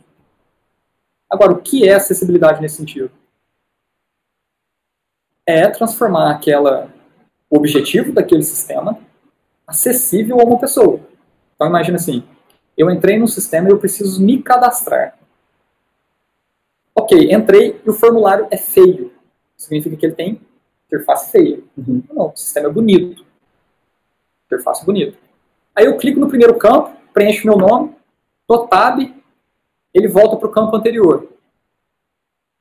Agora, o que é acessibilidade nesse sentido? É transformar o objetivo daquele sistema acessível a uma pessoa. Então, imagina assim, eu entrei no sistema e eu preciso me cadastrar. Ok, entrei e o formulário é feio. Significa que ele tem interface feia. Não, o sistema é bonito. Interface bonita. Aí eu clico no primeiro campo, preencho meu nome, dou tab, ele volta para o campo anterior.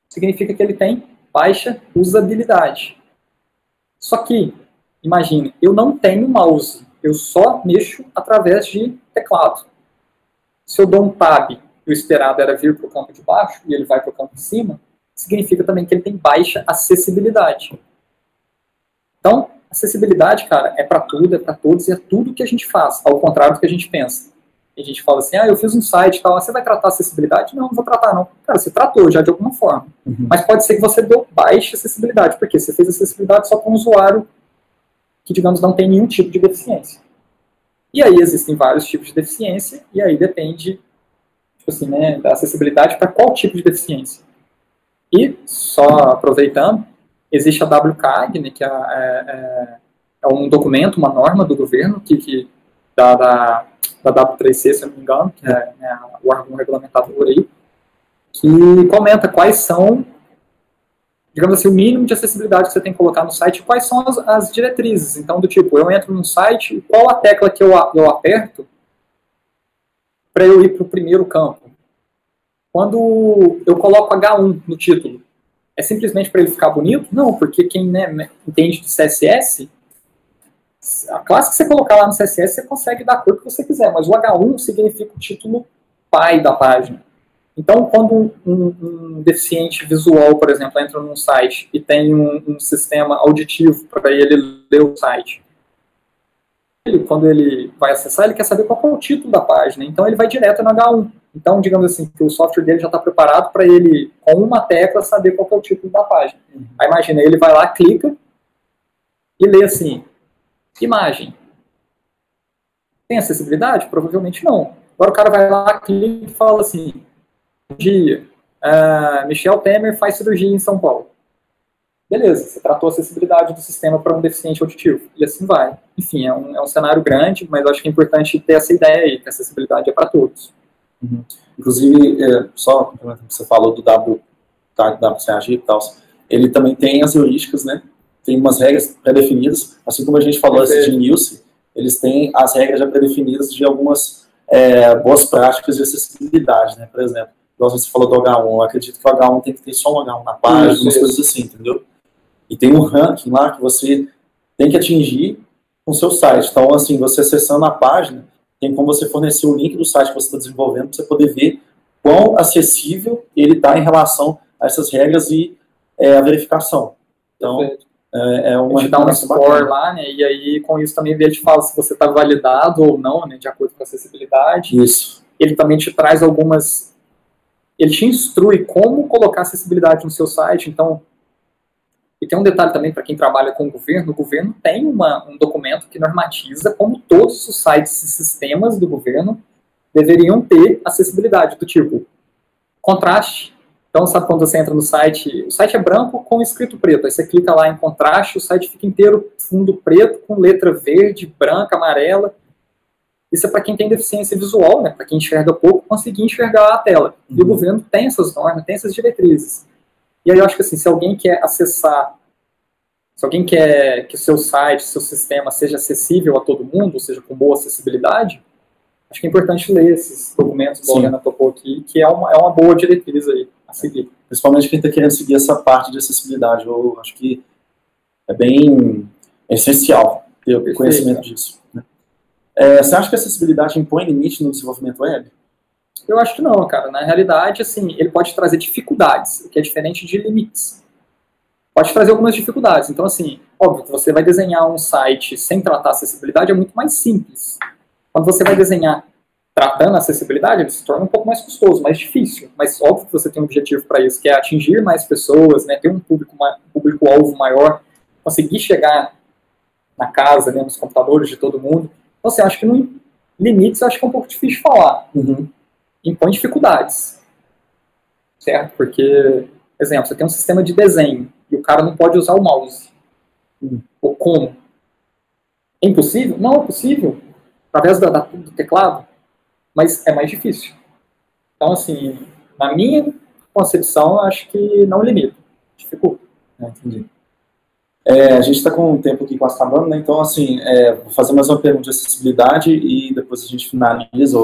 Significa que ele tem baixa usabilidade. Só que, imagine, eu não tenho mouse, eu só mexo através de teclado. Se eu dou um tab e o esperado era vir para o campo de baixo e ele vai para o campo de cima, significa também que ele tem baixa acessibilidade. Então, acessibilidade, cara, é para tudo, é para todos e é tudo que a gente faz, ao contrário do que a gente pensa. E a gente fala assim, eu fiz um site e tal, você vai tratar acessibilidade? Não vou tratar não. Cara, você tratou já de alguma forma. Mas pode ser que você deu baixa acessibilidade, porque você fez acessibilidade só para um usuário que, digamos, não tem nenhum tipo de deficiência. E aí existem vários tipos de deficiência, e aí depende, tipo assim, né, da acessibilidade para qual tipo de deficiência. E, só aproveitando, existe a WCAG, né, que é um documento, uma norma do governo, da W3C, se eu não me engano, que é o órgão regulamentador aí, que comenta quais são, digamos assim, o mínimo de acessibilidade que você tem que colocar no site, quais são as diretrizes. Então, do tipo, eu entro num site, qual a tecla que eu aperto para eu ir para o primeiro campo? Quando eu coloco H1 no título, é simplesmente para ele ficar bonito? Não, porque quem entende de CSS, a classe que você colocar lá no CSS, você consegue dar a cor que você quiser, mas o H1 significa o título pai da página. Então, quando um deficiente visual, por exemplo, entra num site e tem um sistema auditivo para ele ler o site, quando ele vai acessar, ele quer saber qual é o título da página, então ele vai direto no H1. Então, digamos assim, que o software dele já está preparado para ele, com uma tecla, saber qual é o título da página. Aí imagina, ele vai lá, clica e lê assim, imagem. Tem acessibilidade? Provavelmente não. Agora o cara vai lá, clica e fala assim, bom dia, Michel Temer faz cirurgia em São Paulo. Beleza, você tratou a acessibilidade do sistema para um deficiente auditivo. E assim vai. Enfim, é um cenário grande, mas eu acho que é importante ter essa ideia aí, que a acessibilidade é para todos. Inclusive, só complementando o que você falou do WCAG e tal, ele também tem as heurísticas, né? Tem umas regras pré-definidas, assim como a gente falou antes de Nilce, eles têm as regras já pré-definidas de algumas boas práticas de acessibilidade, né? Por exemplo, igual você falou do H1, eu acredito que o H1 tem que ter só um H1 na página, umas coisas assim, entendeu? E tem um ranking lá que você tem que atingir com o seu site. Então, assim, você acessando a página, tem como você fornecer o link do site que você está desenvolvendo para você poder ver quão acessível ele está em relação a essas regras e a verificação. Então, a gente dá um score lá, né? E aí, com isso, também ele te fala se você está validado ou não, né? De acordo com a acessibilidade. Isso. Ele também te traz algumas... Ele te instrui como colocar acessibilidade no seu site. Então, e tem um detalhe também para quem trabalha com o governo tem um documento que normatiza como todos os sites e sistemas do governo deveriam ter acessibilidade, do tipo contraste. Então, sabe quando você entra no site, o site é branco com escrito preto, aí você clica lá em contraste, o site fica inteiro fundo preto com letra verde, branca, amarela. Isso é para quem tem deficiência visual, né? Para quem enxerga pouco, conseguir enxergar a tela. E o governo tem essas normas, tem essas diretrizes. E aí eu acho que assim, se alguém quer acessar, se alguém quer que o seu site, seu sistema seja acessível a todo mundo, ou seja, com boa acessibilidade, acho que é importante ler esses documentos que a Ana tocou aqui, que é uma boa diretriz aí a seguir. Principalmente quem está querendo seguir essa parte de acessibilidade. Eu acho que é bem essencial ter o conhecimento disso. Né? Você acha que a acessibilidade impõe limite no desenvolvimento web? Eu acho que não, cara. Na realidade, assim, ele pode trazer dificuldades, o que é diferente de limites. Pode trazer algumas dificuldades. Então, assim, óbvio que você vai desenhar um site sem tratar acessibilidade é muito mais simples. Quando você vai desenhar tratando a acessibilidade, ele se torna um pouco mais custoso, mais difícil. Mas óbvio que você tem um objetivo para isso, que é atingir mais pessoas, né, ter um público-alvo maior, conseguir chegar na casa, né, nos computadores de todo mundo. Então, assim, acho que no limites, acho que é um pouco difícil de falar. Impõe dificuldades, certo? Porque, por exemplo, você tem um sistema de desenho e o cara não pode usar o mouse. Ou como? É impossível? Não é possível. Através do teclado, mas é mais difícil. Então, assim, na minha concepção, acho que não limita, dificulta. Entendi. A gente está com o tempo aqui quase acabando, né? Então, assim, vou fazer mais uma pergunta de acessibilidade e depois a gente finaliza.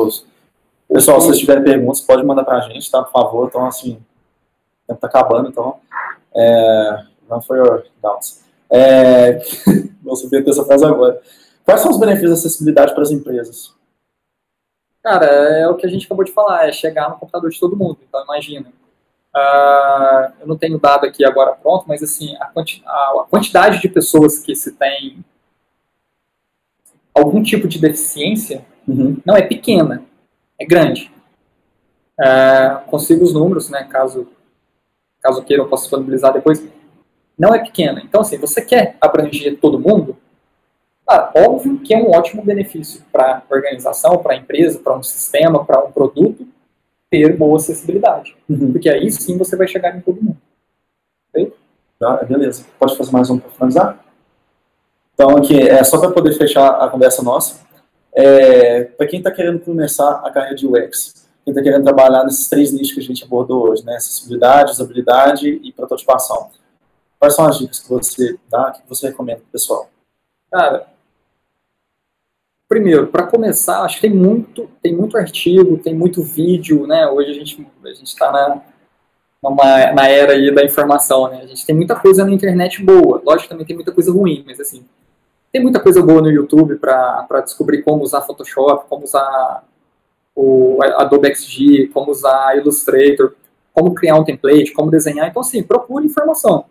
Pessoal, se vocês tiverem perguntas, pode mandar para a gente, tá? Por favor. Então, assim, o tempo está acabando, então... Não foi your doubts. Vou subir essa frase agora. Quais são os benefícios da acessibilidade para as empresas? Cara, é o que a gente acabou de falar, é chegar no computador de todo mundo. Então, imagina. Eu não tenho dado aqui agora pronto, mas assim, a quantidade de pessoas que se tem algum tipo de deficiência não é pequena, é grande. Consigo os números, né, caso queira eu possa disponibilizar depois. Não é pequena. Então, assim, você quer abranger todo mundo? Óbvio que é um ótimo benefício para a organização, para a empresa, para um sistema, para um produto, ter boa acessibilidade. Porque aí sim você vai chegar em todo mundo. Perfeito? Beleza. Pode fazer mais um para finalizar? Então, aqui, só para poder fechar a conversa nossa, para quem está querendo começar a carreira de UX, quem está querendo trabalhar nesses 3 nichos que a gente abordou hoje, né? Acessibilidade, usabilidade e prototipação. Quais são as dicas que você dá, que você recomenda para o pessoal? Cara, primeiro, para começar, acho que tem muito artigo, tem muito vídeo, né? Hoje a gente está na era aí da informação, né? A gente tem muita coisa na internet boa. Lógico que também tem muita coisa ruim, mas assim, tem muita coisa boa no YouTube para descobrir como usar Photoshop, como usar o Adobe XD, como usar Illustrator, como criar um template, como desenhar. Então, assim, procure informação.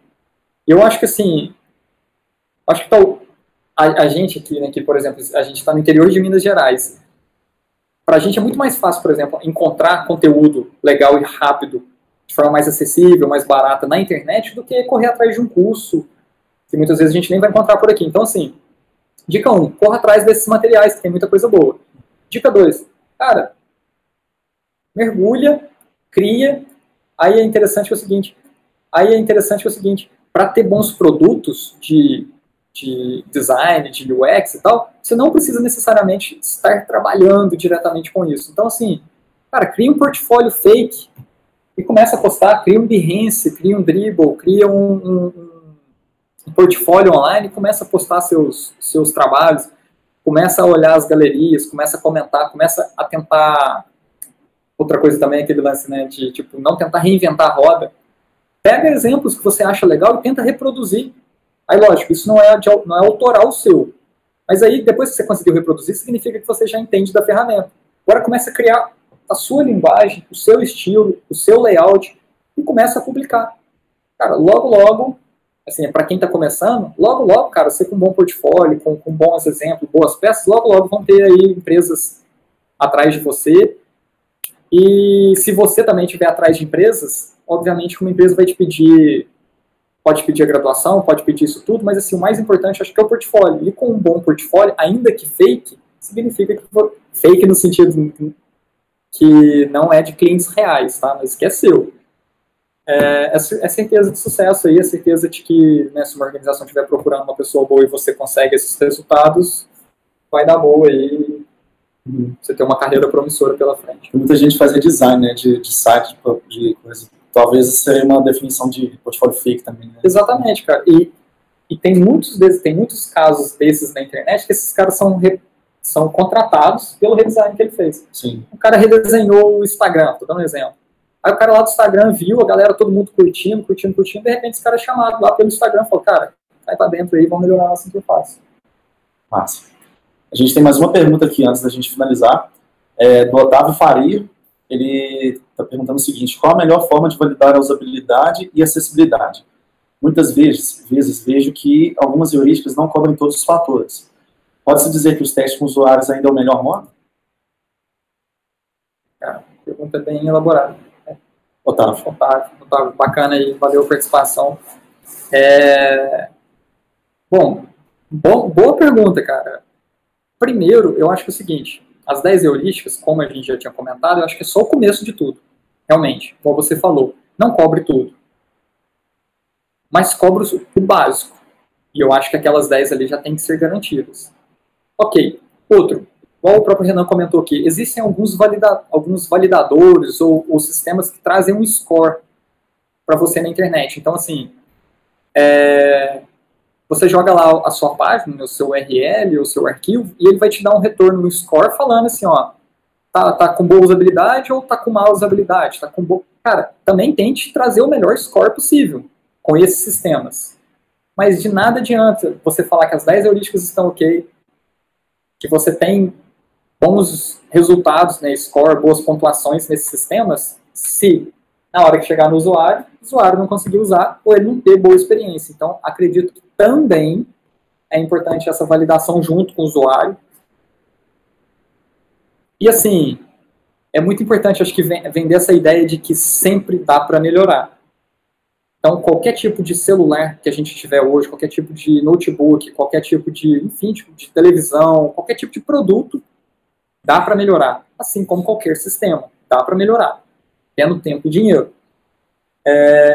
Eu acho que, assim, a gente aqui, né, que, por exemplo, a gente está no interior de Minas Gerais. Para a gente é muito mais fácil, por exemplo, encontrar conteúdo legal e rápido, de forma mais acessível, mais barata na internet, do que correr atrás de um curso, que muitas vezes a gente nem vai encontrar por aqui. Então, assim, dica 1, corra atrás desses materiais, que tem muita coisa boa. Dica 2, cara, mergulha, cria, aí é interessante que é o seguinte, para ter bons produtos de design, de UX e tal, você não precisa necessariamente estar trabalhando diretamente com isso. Então, assim, cara, cria um portfólio fake e começa a postar, cria um Behance, cria um Dribbble, cria um portfólio online e começa a postar seus trabalhos. começa a olhar as galerias, começa a comentar, começa a tentar... Outra coisa também é aquele lance, né, de tipo, não tentar reinventar a roda. Pega exemplos que você acha legal e tenta reproduzir. Aí, lógico, isso não é autoral seu. Mas aí, depois que você conseguiu reproduzir, significa que você já entende da ferramenta. Agora começa a criar a sua linguagem, o seu estilo, o seu layout e começa a publicar. Cara, logo, logo, assim, para quem está começando, logo, logo, cara, você com um bom portfólio, com bons exemplos, boas peças, logo, logo vão ter aí empresas atrás de você. E se você também estiver atrás de empresas, obviamente uma empresa vai te pedir, pode pedir a graduação, pode pedir isso tudo, mas assim, o mais importante acho que é o portfólio. E com um bom portfólio, ainda que fake, significa que fake no sentido que não é de clientes reais, tá? Mas que é seu. É certeza de sucesso aí, é certeza de que, né, se uma organização estiver procurando uma pessoa boa e você consegue esses resultados, vai dar boa aí. Você tem uma carreira promissora pela frente. Muita gente faz design, né, de site, de coisa. Talvez seja uma definição de portfólio fake também, né? Exatamente, cara. E tem muitos casos desses na internet que esses caras são contratados pelo redesign que ele fez. Sim. O cara redesenhou o Instagram, tô dando um exemplo. Aí o cara lá do Instagram viu a galera, todo mundo curtindo, de repente esse cara é chamado lá pelo Instagram e falou, cara, vai pra dentro aí, vamos melhorar a nossa interface. Massa. A gente tem mais uma pergunta aqui antes da gente finalizar, do Otávio Faria. Ele está perguntando o seguinte: qual a melhor forma de validar a usabilidade e acessibilidade? Muitas vezes vejo que algumas heurísticas não cobrem todos os fatores. Pode-se dizer que os testes com usuários ainda é o melhor modo? Cara, pergunta bem elaborada. Otávio, bacana aí, valeu a participação. Boa pergunta, cara. Primeiro, eu acho que é o seguinte, as 10 heurísticas, como a gente já tinha comentado, eu acho que é só o começo de tudo. Realmente, como você falou, não cobre tudo. Mas cobre o básico. E eu acho que aquelas 10 ali já tem que ser garantidas. Ok. Outro, igual o próprio Renan comentou aqui, existem alguns validadores ou sistemas que trazem um score para você na internet. Então, assim, você joga lá a sua página, o seu URL, o seu arquivo, e ele vai te dar um retorno no score falando assim, ó, tá com boa usabilidade ou tá com má usabilidade? Cara, também tente trazer o melhor score possível com esses sistemas. Mas de nada adianta você falar que as 10 heurísticas estão ok, que você tem bons resultados, né, score, boas pontuações nesses sistemas, se na hora que chegar no usuário, o usuário não conseguir usar ou ele não ter boa experiência. Então, acredito que também é importante essa validação junto com o usuário. E assim, é muito importante, acho que vender essa ideia de que sempre dá para melhorar. Então, qualquer tipo de celular que a gente tiver hoje, qualquer tipo de notebook, qualquer tipo de, enfim, de televisão, qualquer tipo de produto, dá para melhorar. Assim como qualquer sistema, dá para melhorar. Tendo tempo e dinheiro.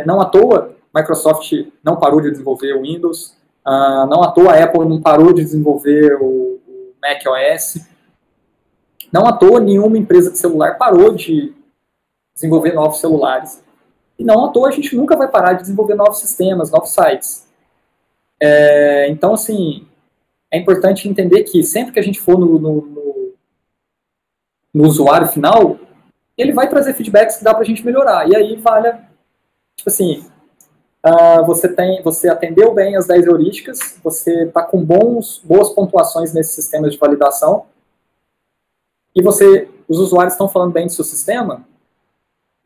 Não à toa, Microsoft não parou de desenvolver o Windows, não à toa a Apple não parou de desenvolver o macOS, não à toa nenhuma empresa de celular parou de desenvolver novos celulares. E não à toa a gente nunca vai parar de desenvolver novos sistemas, novos sites. Então, assim, é importante entender que sempre que a gente for no usuário final, ele vai trazer feedbacks que dá pra gente melhorar. E aí vale, tipo assim, você atendeu bem as 10 heurísticas, você está com boas pontuações nesses sistemas de validação, e os usuários estão falando bem do seu sistema,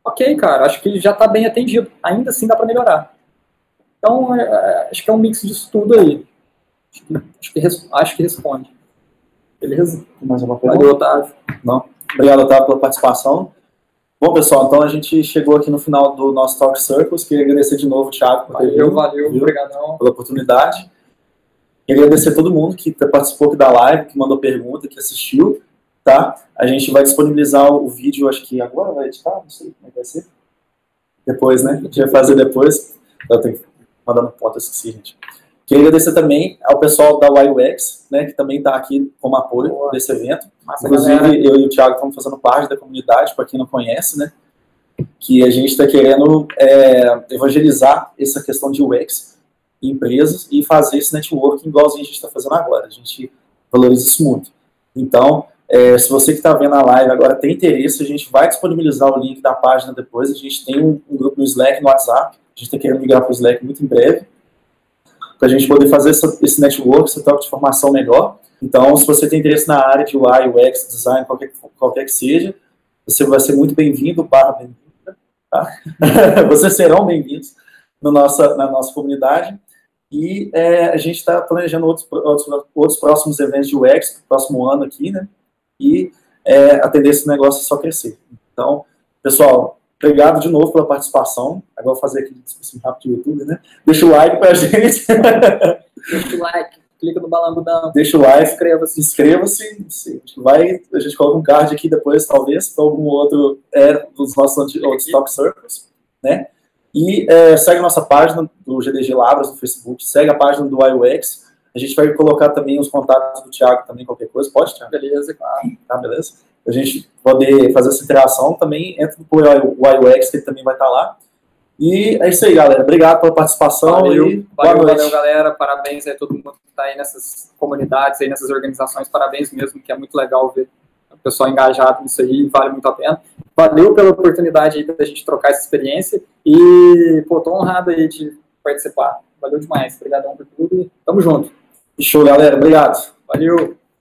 ok, cara, acho que já está bem atendido. Ainda assim dá para melhorar. Então, acho que é um mix disso tudo aí. Acho que responde. Beleza? Mais alguma pergunta? Valeu, Otávio. Não. Obrigado, Otávio, pela participação. Bom, pessoal, então a gente chegou aqui no final do nosso Talk Circles. Queria agradecer de novo o Thiago por ter vindo. Valeu, obrigadão. Pela oportunidade. Queria agradecer a todo mundo que participou aqui da live, que mandou pergunta, que assistiu, tá? A gente vai disponibilizar o vídeo, acho que agora vai editar, não sei como é que vai ser. Depois, né? A gente vai fazer depois. Eu tenho que mandar no ponto, esqueci, gente. Queria agradecer também ao pessoal da UX, né, que também está aqui como apoio desse evento. Massa, inclusive, galera. Eu e o Thiago estamos fazendo parte da comunidade, para quem não conhece, né, que a gente está querendo evangelizar essa questão de UX em empresas e fazer esse networking igualzinho a gente está fazendo agora. A gente valoriza isso muito. Então, se você que está vendo a live agora tem interesse, a gente vai disponibilizar o link da página depois. A gente tem um grupo no Slack, no WhatsApp. A gente está querendo migrar para o Slack muito em breve, para a gente poder fazer esse network, essa troca de informação melhor. Então, se você tem interesse na área de UI, UX, design, qualquer que seja, você vai ser muito bem-vindo, bem-vinda, tá? Vocês serão bem-vindos na nossa comunidade. E a gente está planejando outros próximos eventos de UX no próximo ano aqui, né? E a tendência do negócio é só crescer. Então, pessoal, obrigado de novo pela participação. Agora vou fazer aqui assim, rápido no YouTube, né? Deixa o like pra gente. Deixa o like, clica no balangudão. Deixa o like, inscreva-se. A gente coloca um card aqui depois, talvez, para algum outro dos nossos outros Talk Circles, né? E segue a nossa página do GDG Labras no Facebook, segue a página do UX. A gente vai colocar também os contatos do Thiago também, qualquer coisa. Pode, Thiago? Beleza, claro. Tá, beleza? A gente poder fazer essa interação também, entra no o UX, que ele também vai estar lá. E é isso aí, galera. Obrigado pela participação. Valeu, galera. Parabéns aí a todo mundo que está aí nessas comunidades, aí nessas organizações. Parabéns mesmo, que é muito legal ver o pessoal engajado nisso aí, vale muito a pena. Valeu pela oportunidade aí da gente trocar essa experiência e, pô, tô honrado aí de participar. Valeu demais. Obrigadão por tudo e tamo junto. Show, galera. Obrigado. Valeu.